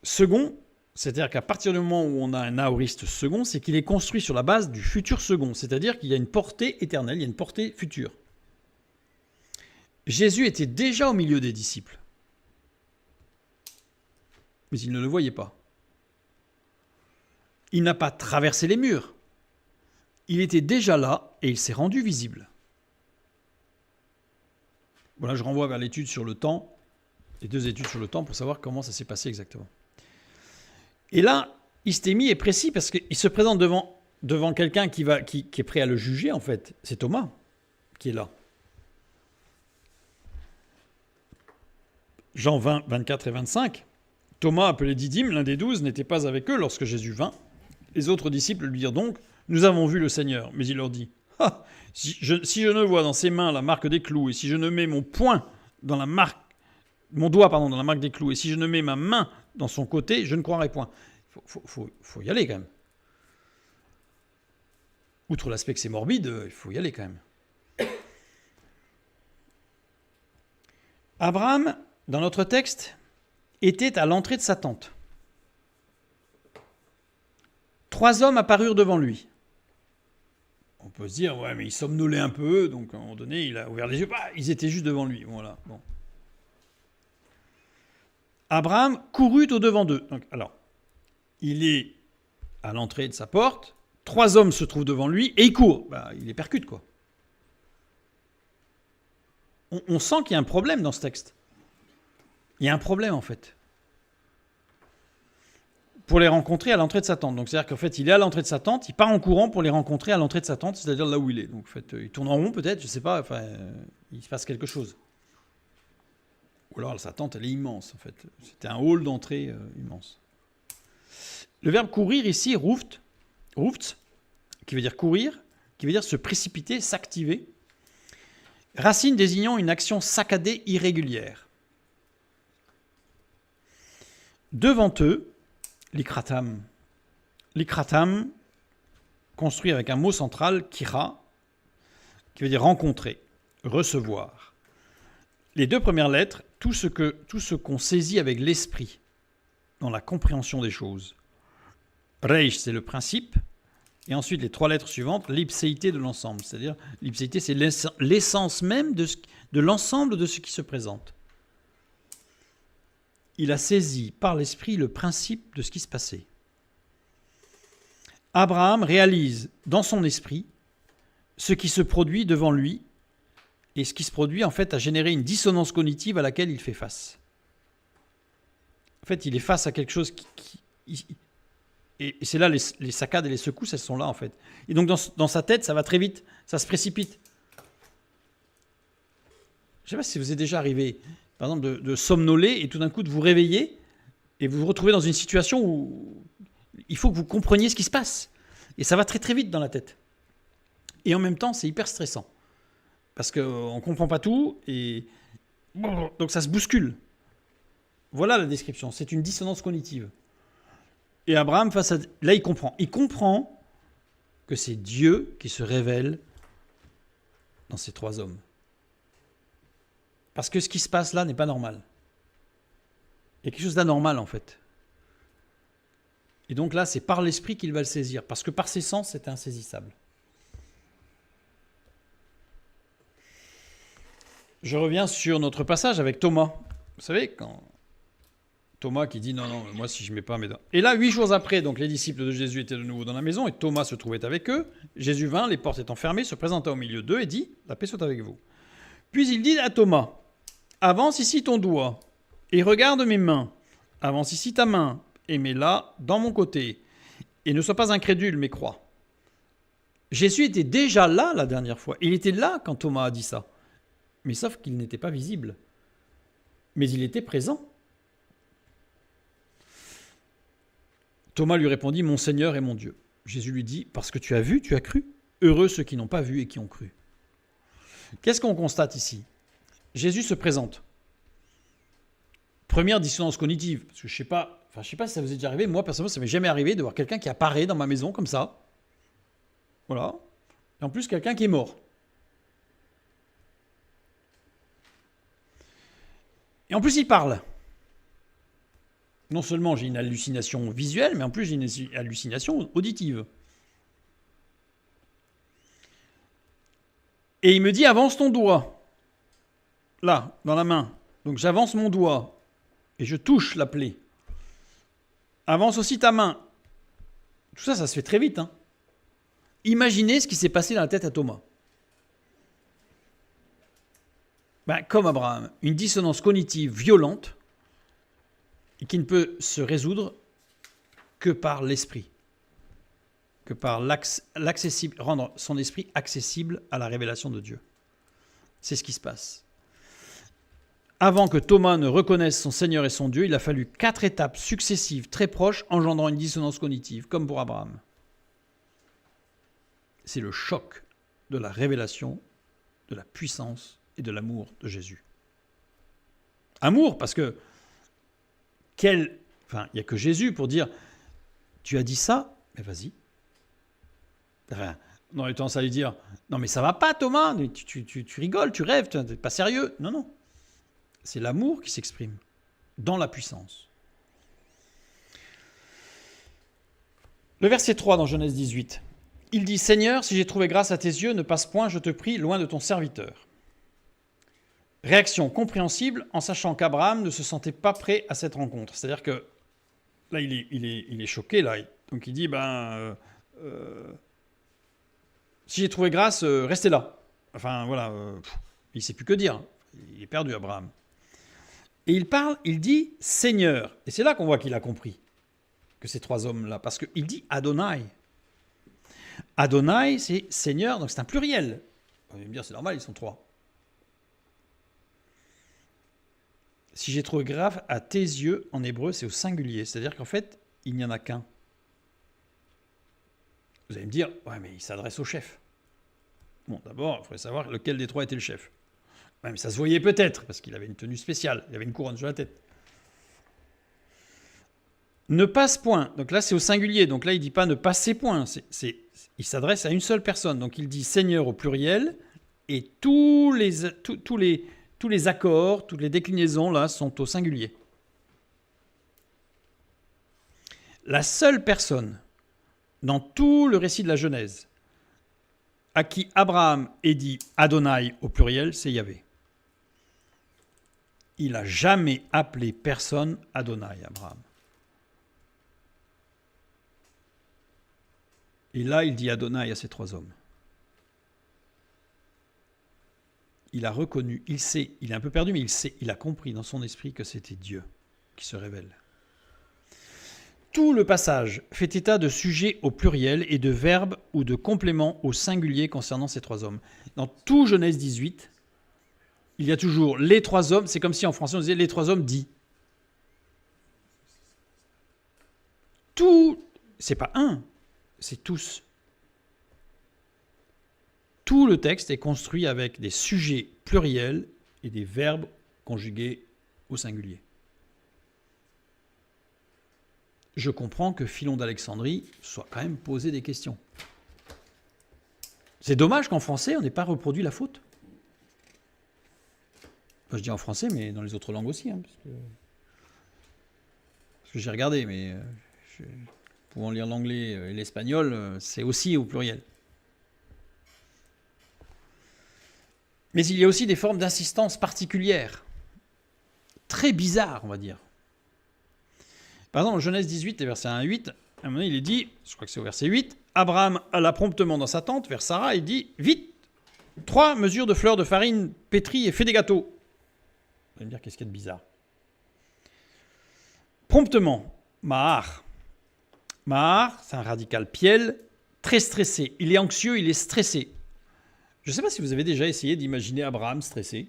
Second, c'est-à-dire qu'à partir du moment où on a un aoriste second, c'est qu'il est construit sur la base du futur second, c'est-à-dire qu'il y a une portée éternelle, il y a une portée future. Jésus était déjà au milieu des disciples, mais ils ne le voyaient pas. Il n'a pas traversé les murs. Il était déjà là et il s'est rendu visible. Voilà, je renvoie vers l'étude sur le temps, les 2 études sur le temps pour savoir comment ça s'est passé exactement. Et là, istémie est précis parce qu'il se présente devant quelqu'un qui est prêt à le juger, en fait. C'est Thomas qui est là. Jean 20, 24 et 25. Thomas, appelé Didyme, l'un des 12, n'était pas avec eux lorsque Jésus vint. Les autres disciples lui dirent donc « Nous avons vu le Seigneur ». Mais il leur dit « Ah, si je ne vois dans ses mains la marque des clous, et si je ne mets mon doigt dans la marque des clous, et si je ne mets ma main dans son côté, je ne croirai point. » Faut y aller quand même. Outre l'aspect que c'est morbide, il faut y aller quand même. Abraham, dans notre texte, était à l'entrée de sa tente. 3 hommes apparurent devant lui. On peut se dire, ouais, mais il somnolait un peu, donc à un moment donné, il a ouvert les yeux. Bah, ils étaient juste devant lui. Voilà. Bon. Abraham courut au-devant d'eux. Donc, alors, il est à l'entrée de sa porte, 3 hommes se trouvent devant lui et il court. Bah, il les percute, quoi. On sent qu'il y a un problème dans ce texte. Il y a un problème, en fait. Pour les rencontrer à l'entrée de sa tente. Donc, c'est-à-dire qu'en fait, il est à l'entrée de sa tente, il part en courant pour les rencontrer à l'entrée de sa tente, c'est-à-dire là où il est. Donc, en fait, il tourne en rond, peut-être, je ne sais pas, enfin, il se passe quelque chose. Ou alors, sa tente, elle est immense, en fait. C'était un hall d'entrée immense. Le verbe courir ici, ruft, qui veut dire courir, qui veut dire se précipiter, s'activer. Racine désignant une action saccadée irrégulière. Devant eux, l'ikratam, construit avec un mot central, kira, qui veut dire rencontrer, recevoir. Les 2 premières lettres, tout ce qu'on saisit avec l'esprit, dans la compréhension des choses. Reish, c'est le principe, et ensuite les 3 lettres suivantes, l'ipséité de l'ensemble. C'est-à-dire, l'ipséité, c'est l'essence même de l'ensemble de ce qui se présente. il a saisi par l'esprit le principe de ce qui se passait. Abraham réalise dans son esprit ce qui se produit devant lui, et ce qui se produit en fait a généré une dissonance cognitive à laquelle il fait face. En fait, il est face à quelque chose et c'est là les saccades et les secousses, elles sont là en fait. Et donc dans sa tête, ça va très vite, ça se précipite. Je ne sais pas si vous est déjà arrivé, par exemple, de somnoler et tout d'un coup de vous réveiller et vous vous retrouvez dans une situation où il faut que vous compreniez ce qui se passe. Et ça va très très vite dans la tête. Et en même temps, c'est hyper stressant. Parce qu'on ne comprend pas tout et donc ça se bouscule. Voilà la description. C'est une dissonance cognitive. Et Abraham, là, il comprend. Il comprend que c'est Dieu qui se révèle dans ces trois hommes. Parce que ce qui se passe là n'est pas normal. Il y a quelque chose d'anormal, en fait. Et donc là, c'est par l'esprit qu'il va le saisir. Parce que par ses sens, c'est insaisissable. Je reviens sur notre passage avec Thomas. Vous savez, quand Thomas qui dit non, moi si je ne mets pas mes dents. Et là, 8 jours après, donc les disciples de Jésus étaient de nouveau dans la maison et Thomas se trouvait avec eux. Jésus vint, les portes étant fermées, se présenta au milieu d'eux et dit « La paix soit avec vous ». Puis il dit à Thomas « Avance ici ton doigt et regarde mes mains. Avance ici ta main et mets-la dans mon côté. Et ne sois pas incrédule, mais crois. » Jésus était déjà là la dernière fois. Il était là quand Thomas a dit ça. Mais sauf qu'il n'était pas visible. Mais il était présent. Thomas lui répondit « Mon Seigneur et mon Dieu ». Jésus lui dit « Parce que tu as vu, tu as cru. Heureux ceux qui n'ont pas vu et qui ont cru. » Qu'est-ce qu'on constate ici ? Jésus se présente. Première dissonance cognitive. Parce que je sais pas si ça vous est déjà arrivé. Moi, personnellement, ça ne m'est jamais arrivé de voir quelqu'un qui apparaît dans ma maison comme ça. Voilà. Et en plus, quelqu'un qui est mort. Et en plus, il parle. Non seulement j'ai une hallucination visuelle, mais en plus j'ai une hallucination auditive. Et il me dit, avance ton doigt. Là, dans la main. Donc j'avance mon doigt et je touche la plaie. Avance aussi ta main. Tout ça, ça se fait très vite. Imaginez ce qui s'est passé dans la tête à Thomas. Comme Abraham, une dissonance cognitive violente et qui ne peut se résoudre que par l'esprit, que par rendre son esprit accessible à la révélation de Dieu. C'est ce qui se passe. Avant que Thomas ne reconnaisse son Seigneur et son Dieu, il a fallu 4 étapes successives très proches engendrant une dissonance cognitive, comme pour Abraham. C'est le choc de la révélation, de la puissance et de l'amour de Jésus. Amour, parce que il n'y a que Jésus pour dire « Tu as dit ça, mais vas-y. » On aurait tendance à lui dire « Non, mais ça va pas, Thomas, tu rigoles, tu rêves, tu n'es pas sérieux. » Non, non. C'est l'amour qui s'exprime dans la puissance. Le verset 3 dans Genèse 18. Il dit « Seigneur, si j'ai trouvé grâce à tes yeux, ne passe point, je te prie, loin de ton serviteur. » Réaction compréhensible en sachant qu'Abraham ne se sentait pas prêt à cette rencontre. C'est-à-dire que là, il est choqué. Là. Donc il dit, si j'ai trouvé grâce, restez là. Enfin, voilà, il ne sait plus que dire. Il est perdu, Abraham. Et il dit Seigneur. Et c'est là qu'on voit qu'il a compris que ces trois hommes-là, parce qu'il dit Adonai. Adonai, c'est Seigneur, donc c'est un pluriel. On va me dire, c'est normal, ils sont trois. Si j'ai trouvé grave à tes yeux, en hébreu, c'est au singulier. C'est-à-dire qu'en fait, il n'y en a qu'un. Vous allez me dire, ouais, mais il s'adresse au chef. Bon, d'abord, il faudrait savoir lequel des trois était le chef. Ouais, mais ça se voyait peut-être, parce qu'il avait une tenue spéciale. Il avait une couronne sur la tête. Ne passe point. Donc là, c'est au singulier. Donc là, il ne dit pas ne passez point. Il s'adresse à une seule personne. Donc il dit Seigneur au pluriel. Et tous les accords, toutes les déclinaisons, là, sont au singulier. La seule personne dans tout le récit de la Genèse à qui Abraham est dit Adonai au pluriel, c'est Yahvé. il n'a jamais appelé personne Adonai, Abraham. Et là, il dit Adonai à ces 3 hommes. Il a reconnu, il sait, il est un peu perdu, mais il sait, il a compris dans son esprit que c'était Dieu qui se révèle. Tout le passage fait état de sujets au pluriel et de verbes ou de compléments au singulier concernant ces 3 hommes. Dans tout Genèse 18, il y a toujours les 3 hommes, c'est comme si en français on disait les 3 hommes dit. Tout, c'est pas un, c'est tous. Tout le texte est construit avec des sujets pluriels et des verbes conjugués au singulier. Je comprends que Philon d'Alexandrie soit quand même posé des questions. C'est dommage qu'en français, on n'ait pas reproduit la faute. Enfin, je dis en français, mais dans les autres langues aussi. Parce que j'ai regardé, mais pouvant lire l'anglais et l'espagnol, c'est aussi au pluriel. Mais il y a aussi des formes d'insistance particulières, très bizarres, on va dire. Par exemple, Genèse 18, verset 1 à 8, à un moment donné, il est dit, je crois que c'est au verset 8, Abraham alla promptement dans sa tente vers Sarah et dit, vite, 3 mesures de fleurs de farine pétrie et fais des gâteaux. Vous allez me dire, qu'est-ce qu'il y a de bizarre? Promptement, Mahar. Mahar, c'est un radical piel, très stressé. Il est anxieux, il est stressé. Je ne sais pas si vous avez déjà essayé d'imaginer Abraham stressé.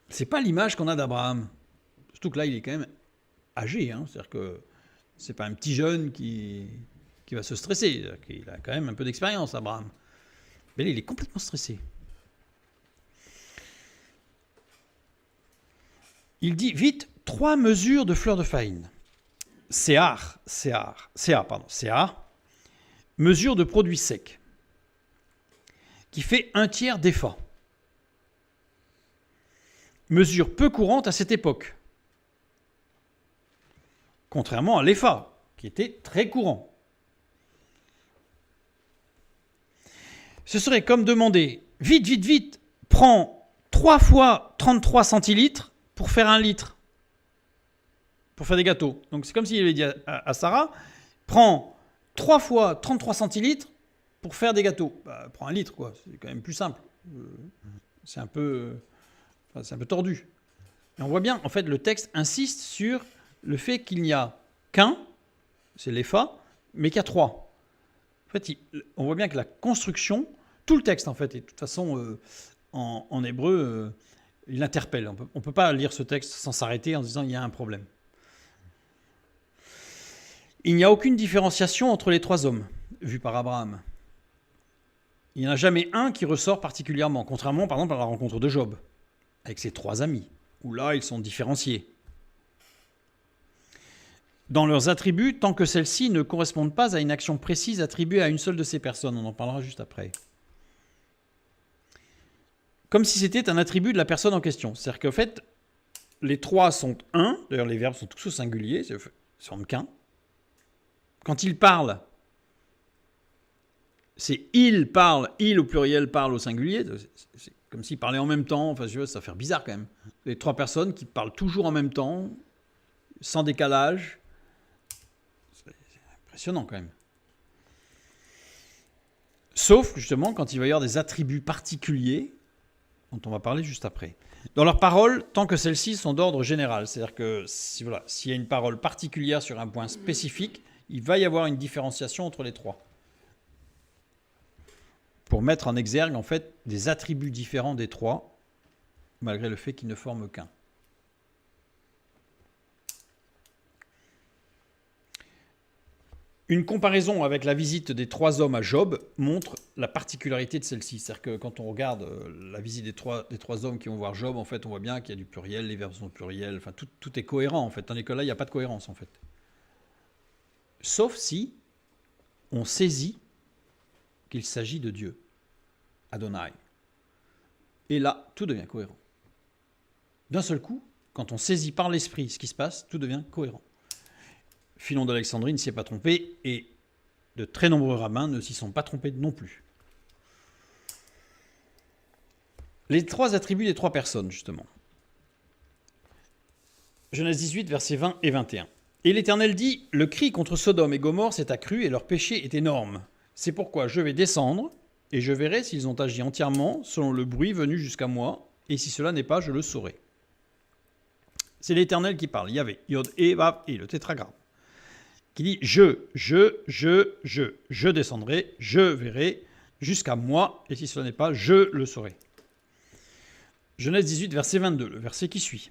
Ce n'est pas l'image qu'on a d'Abraham. Surtout que là, il est quand même âgé. C'est-à-dire que ce n'est pas un petit jeune qui va se stresser. Il a quand même un peu d'expérience, Abraham. Mais là, il est complètement stressé. Il dit, vite, 3 mesures de fleurs de farine. Céar, mesure de produits secs, qui fait 1/3 d'épha. Mesure peu courante à cette époque. Contrairement à l'épha, qui était très courant. Ce serait comme demander, vite, prends 3 fois 33 centilitres pour faire 1 litre, pour faire des gâteaux. Donc c'est comme s'il avait dit à Sarah, prends 3 fois 33 centilitres pour faire des gâteaux. Prends 1 litre, quoi. C'est quand même plus simple. C'est un peu tordu. Et on voit bien, en fait, le texte insiste sur le fait qu'il n'y a qu'un, c'est l'épha, mais qu'il y a 3. En fait, on voit bien que la construction, tout le texte, en fait, et de toute façon, en hébreu, il interpelle. On ne peut pas lire ce texte sans s'arrêter en se disant il y a un problème. Il n'y a aucune différenciation entre les 3 hommes, vus par Abraham. Il n'y en a jamais un qui ressort particulièrement, contrairement, par exemple, à la rencontre de Job, avec ses 3 amis, où là, ils sont différenciés. Dans leurs attributs, tant que celles-ci ne correspondent pas à une action précise attribuée à une seule de ces personnes. On en parlera juste après. Comme si c'était un attribut de la personne en question. C'est-à-dire qu'en fait, les 3 sont un. D'ailleurs, les verbes sont tous au singulier, ce sont qu'un. Quand il parle, c'est il parle, il au pluriel parle au singulier. C'est comme s'ils parlaient en même temps. Enfin, ça va faire bizarre quand même. Les 3 personnes qui parlent toujours en même temps, sans décalage. C'est impressionnant quand même. Sauf justement quand il va y avoir des attributs particuliers dont on va parler juste après. Dans leurs paroles, tant que celles-ci sont d'ordre général, c'est-à-dire que s'il y a une parole particulière sur un point spécifique, il va y avoir une différenciation entre les 3. Pour mettre en exergue en fait des attributs différents des 3, malgré le fait qu'ils ne forment qu'un. Une comparaison avec la visite des 3 hommes à Job montre la particularité de celle-ci. C'est-à-dire que quand on regarde la visite des trois hommes qui vont voir Job, en fait, on voit bien qu'il y a du pluriel, les verbes sont pluriels, enfin, tout est cohérent, en fait. Tandis que là, il n'y a pas de cohérence, en fait. Sauf si on saisit qu'il s'agit de Dieu, Adonai. Et là, tout devient cohérent. D'un seul coup, quand on saisit par l'esprit ce qui se passe, tout devient cohérent. Philon d'Alexandrie ne s'y est pas trompé et de très nombreux rabbins ne s'y sont pas trompés non plus. Les trois attributs des trois personnes, justement. Genèse 18, versets 20 et 21. Et l'Éternel dit, le cri contre Sodome et Gomorrhe s'est accru et leur péché est énorme. C'est pourquoi je vais descendre et je verrai s'ils ont agi entièrement selon le bruit venu jusqu'à moi, et si cela n'est pas, je le saurai. C'est l'Éternel qui parle, Yahvé, Yod et Vav et le tétragramme, qui dit je descendrai, je verrai jusqu'à moi, et si cela n'est pas, je le saurai. Genèse 18, verset 22, le verset qui suit.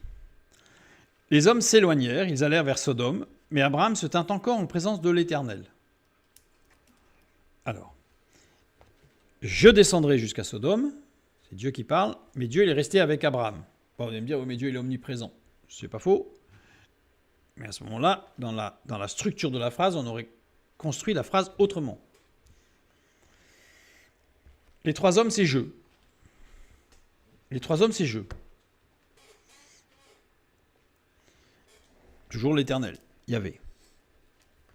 Les hommes s'éloignèrent, ils allèrent vers Sodome, mais Abraham se tint encore en présence de l'Éternel. Alors, je descendrai jusqu'à Sodome, c'est Dieu qui parle, mais Dieu il est resté avec Abraham. Bon, vous allez me dire, oui, mais Dieu il est omniprésent. C'est pas faux, mais à ce moment-là, dans la structure de la phrase, on aurait construit la phrase autrement. Les trois hommes, c'est je. Les trois hommes, c'est je. Toujours l'Éternel, Yahvé.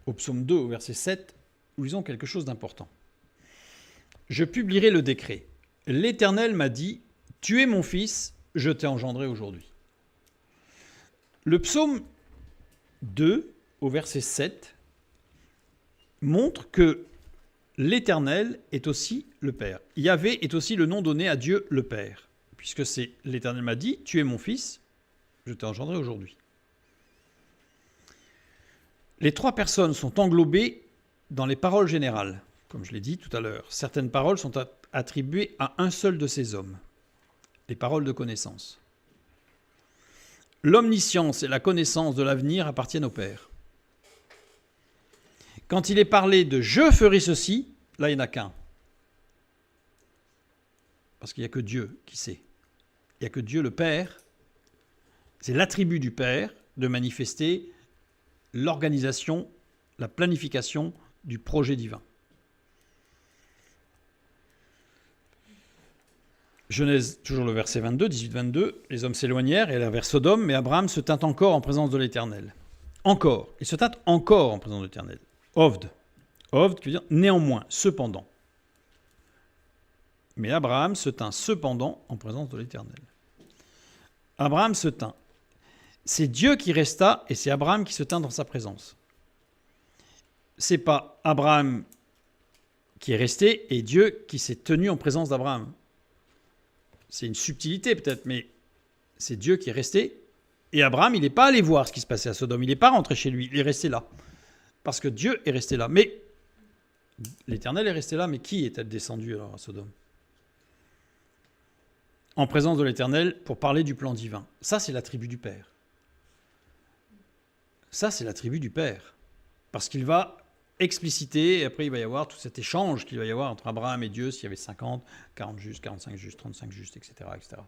Au psaume 2, au verset 7, nous lisons quelque chose d'important. Je publierai le décret. L'Éternel m'a dit, tu es mon fils, je t'ai engendré aujourd'hui. Le psaume 2, au verset 7, montre que l'Éternel est aussi le Père. Yahvé est aussi le nom donné à Dieu le Père, puisque c'est l'Éternel m'a dit, tu es mon fils, je t'ai engendré aujourd'hui. Les trois personnes sont englobées dans les paroles générales, comme je l'ai dit tout à l'heure. Certaines paroles sont attribuées à un seul de ces hommes, les paroles de connaissance. L'omniscience et la connaissance de l'avenir appartiennent au Père. Quand il est parlé de « je ferai ceci », là il n'y en a qu'un. Parce qu'il n'y a que Dieu qui sait. Il n'y a que Dieu le Père. C'est l'attribut du Père de manifester l'organisation, la planification du projet divin. Genèse, toujours le verset 22, 18-22, les hommes s'éloignèrent et allèrent vers Sodome, mais Abraham se tint encore en présence de l'Éternel. Encore, il se tint encore en présence de l'Éternel. Ovd qui veut dire néanmoins, cependant. Mais Abraham se tint cependant en présence de l'Éternel. Abraham se tint. C'est Dieu qui resta et c'est Abraham qui se tint dans sa présence. C'est pas Abraham qui est resté et Dieu qui s'est tenu en présence d'Abraham. C'est une subtilité peut-être, mais c'est Dieu qui est resté. Et Abraham, il n'est pas allé voir ce qui se passait à Sodome. Il n'est pas rentré chez lui, il est resté là. Parce que Dieu est resté là. Mais l'Éternel est resté là, mais qui est-elle descendu alors à Sodome ? En présence de l'Éternel pour parler du plan divin. Ça, c'est l'attribut du Père. Ça, c'est l'attribut du Père. Parce qu'il va expliciter, et après il va y avoir tout cet échange qu'il va y avoir entre Abraham et Dieu, s'il y avait 50, 40 justes, 45 justes, 35 justes, etc., etc.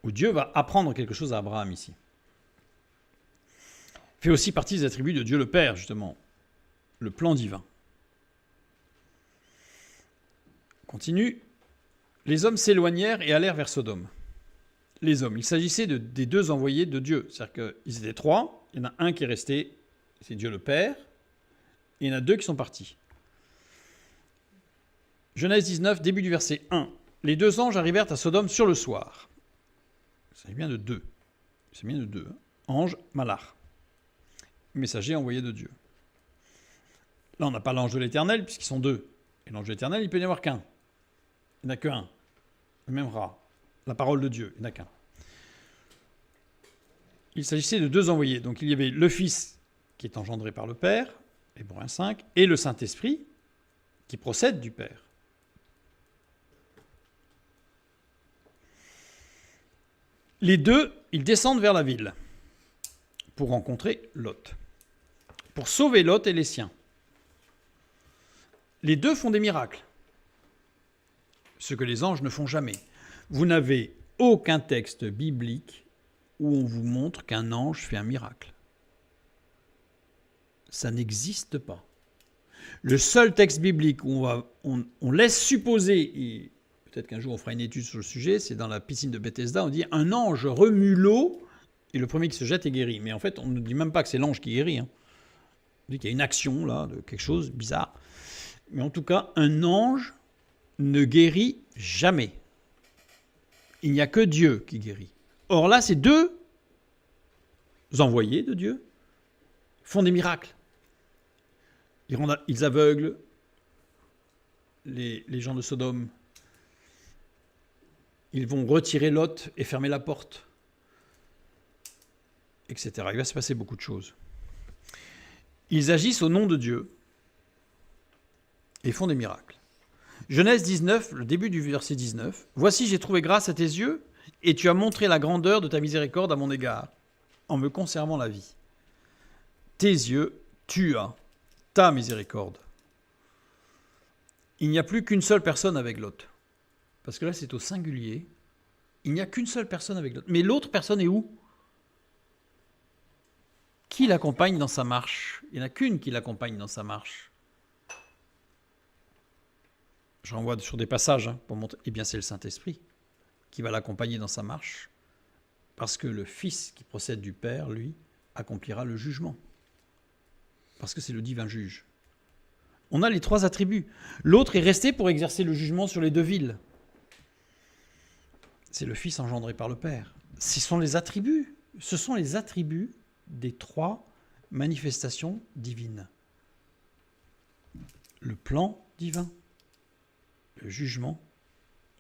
Où Dieu va apprendre quelque chose à Abraham ici. Fait aussi partie des attributs de Dieu le Père, justement, le plan divin. Continue. Les hommes s'éloignèrent et allèrent vers Sodome. Les hommes, il s'agissait des deux envoyés de Dieu. C'est-à-dire qu'ils étaient trois, il y en a un qui est resté, c'est Dieu le Père, et il y en a deux qui sont partis. Genèse 19, début du verset 1. Les deux anges arrivèrent à Sodome sur le soir. C'est bien de deux. C'est bien de deux. Hein. Ange, malach. Messager envoyé de Dieu. Là, on n'a pas l'ange de l'Éternel, puisqu'ils sont deux. Et l'ange de l'Éternel, il peut n'y avoir qu'un. Il n'y en a qu'un. Le même rat. La parole de Dieu, il n'y en a qu'un. Il s'agissait de deux envoyés. Donc il y avait le Fils qui est engendré par le Père, Hébreux 5, et le Saint-Esprit qui procède du Père. Les deux, ils descendent vers la ville pour rencontrer Lot, pour sauver Lot et les siens. Les deux font des miracles, ce que les anges ne font jamais. Vous n'avez aucun texte biblique où on vous montre qu'un ange fait un miracle. Ça n'existe pas. Le seul texte biblique où on laisse supposer, et peut-être qu'un jour on fera une étude sur le sujet, c'est dans la piscine de Bethesda, on dit un ange remue l'eau et le premier qui se jette est guéri. Mais en fait, on ne dit même pas que c'est l'ange qui guérit. Hein. On dit qu'il y a une action là, de quelque chose de bizarre. Mais en tout cas, un ange ne guérit jamais. Il n'y a que Dieu qui guérit. Or là, ces deux envoyés de Dieu font des miracles. Ils aveuglent les gens de Sodome. Ils vont retirer Lot et fermer la porte, etc. Il va se passer beaucoup de choses. Ils agissent au nom de Dieu et font des miracles. Genèse 19, le début du verset 19. « Voici, j'ai trouvé grâce à tes yeux, et tu as montré la grandeur de ta miséricorde à mon égard, en me conservant la vie. Tes yeux, tu as ta miséricorde. » Il n'y a plus qu'une seule personne avec Lot. Parce que là, c'est au singulier. Il n'y a qu'une seule personne avec Lot. Mais l'autre personne est où? Qui l'accompagne dans sa marche? Il n'y en a qu'une qui l'accompagne dans sa marche. Je renvoie sur des passages pour montrer. Eh bien, c'est le Saint-Esprit qui va l'accompagner dans sa marche. Parce que le Fils qui procède du Père, lui, accomplira le jugement. Parce que c'est le divin juge. On a les trois attributs. L'autre est resté pour exercer le jugement sur les deux villes. C'est le Fils engendré par le Père. Ce sont les attributs des trois manifestations divines. Le plan divin, le jugement,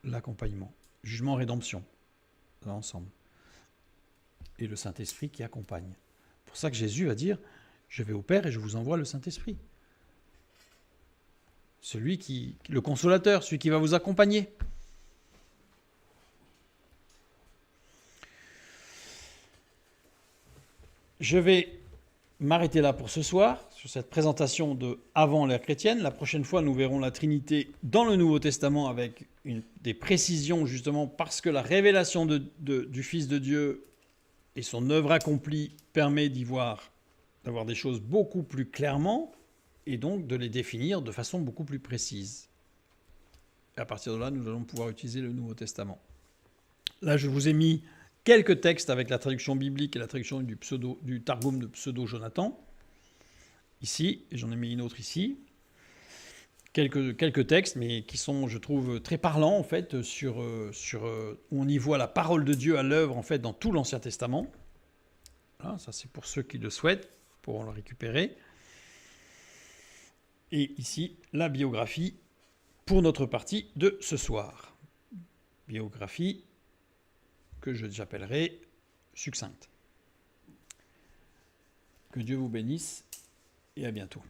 l'accompagnement. Jugement, rédemption, là ensemble. Et le Saint-Esprit qui accompagne. C'est pour ça que Jésus va dire, je vais au Père et je vous envoie le Saint-Esprit. Le consolateur, celui qui va vous accompagner. Je vais m'arrêter là pour ce soir, sur cette présentation de avant l'ère chrétienne. La prochaine fois, nous verrons la Trinité dans le Nouveau Testament avec des précisions, justement, parce que la révélation du Fils de Dieu et son œuvre accomplie permet d'avoir des choses beaucoup plus clairement et donc de les définir de façon beaucoup plus précise. Et à partir de là, nous allons pouvoir utiliser le Nouveau Testament. Là, je vous ai mis quelques textes avec la traduction biblique et la traduction du Targum de Pseudo-Jonathan, ici, et j'en ai mis une autre ici. Quelques textes, mais qui sont, je trouve, très parlants, en fait, où on y voit la parole de Dieu à l'œuvre, en fait, dans tout l'Ancien Testament. Voilà, ça, c'est pour ceux qui le souhaitent, pourront le récupérer. Et ici, la biographie pour notre partie de ce soir. Biographie que j'appellerai succincte. Que Dieu vous bénisse et à bientôt.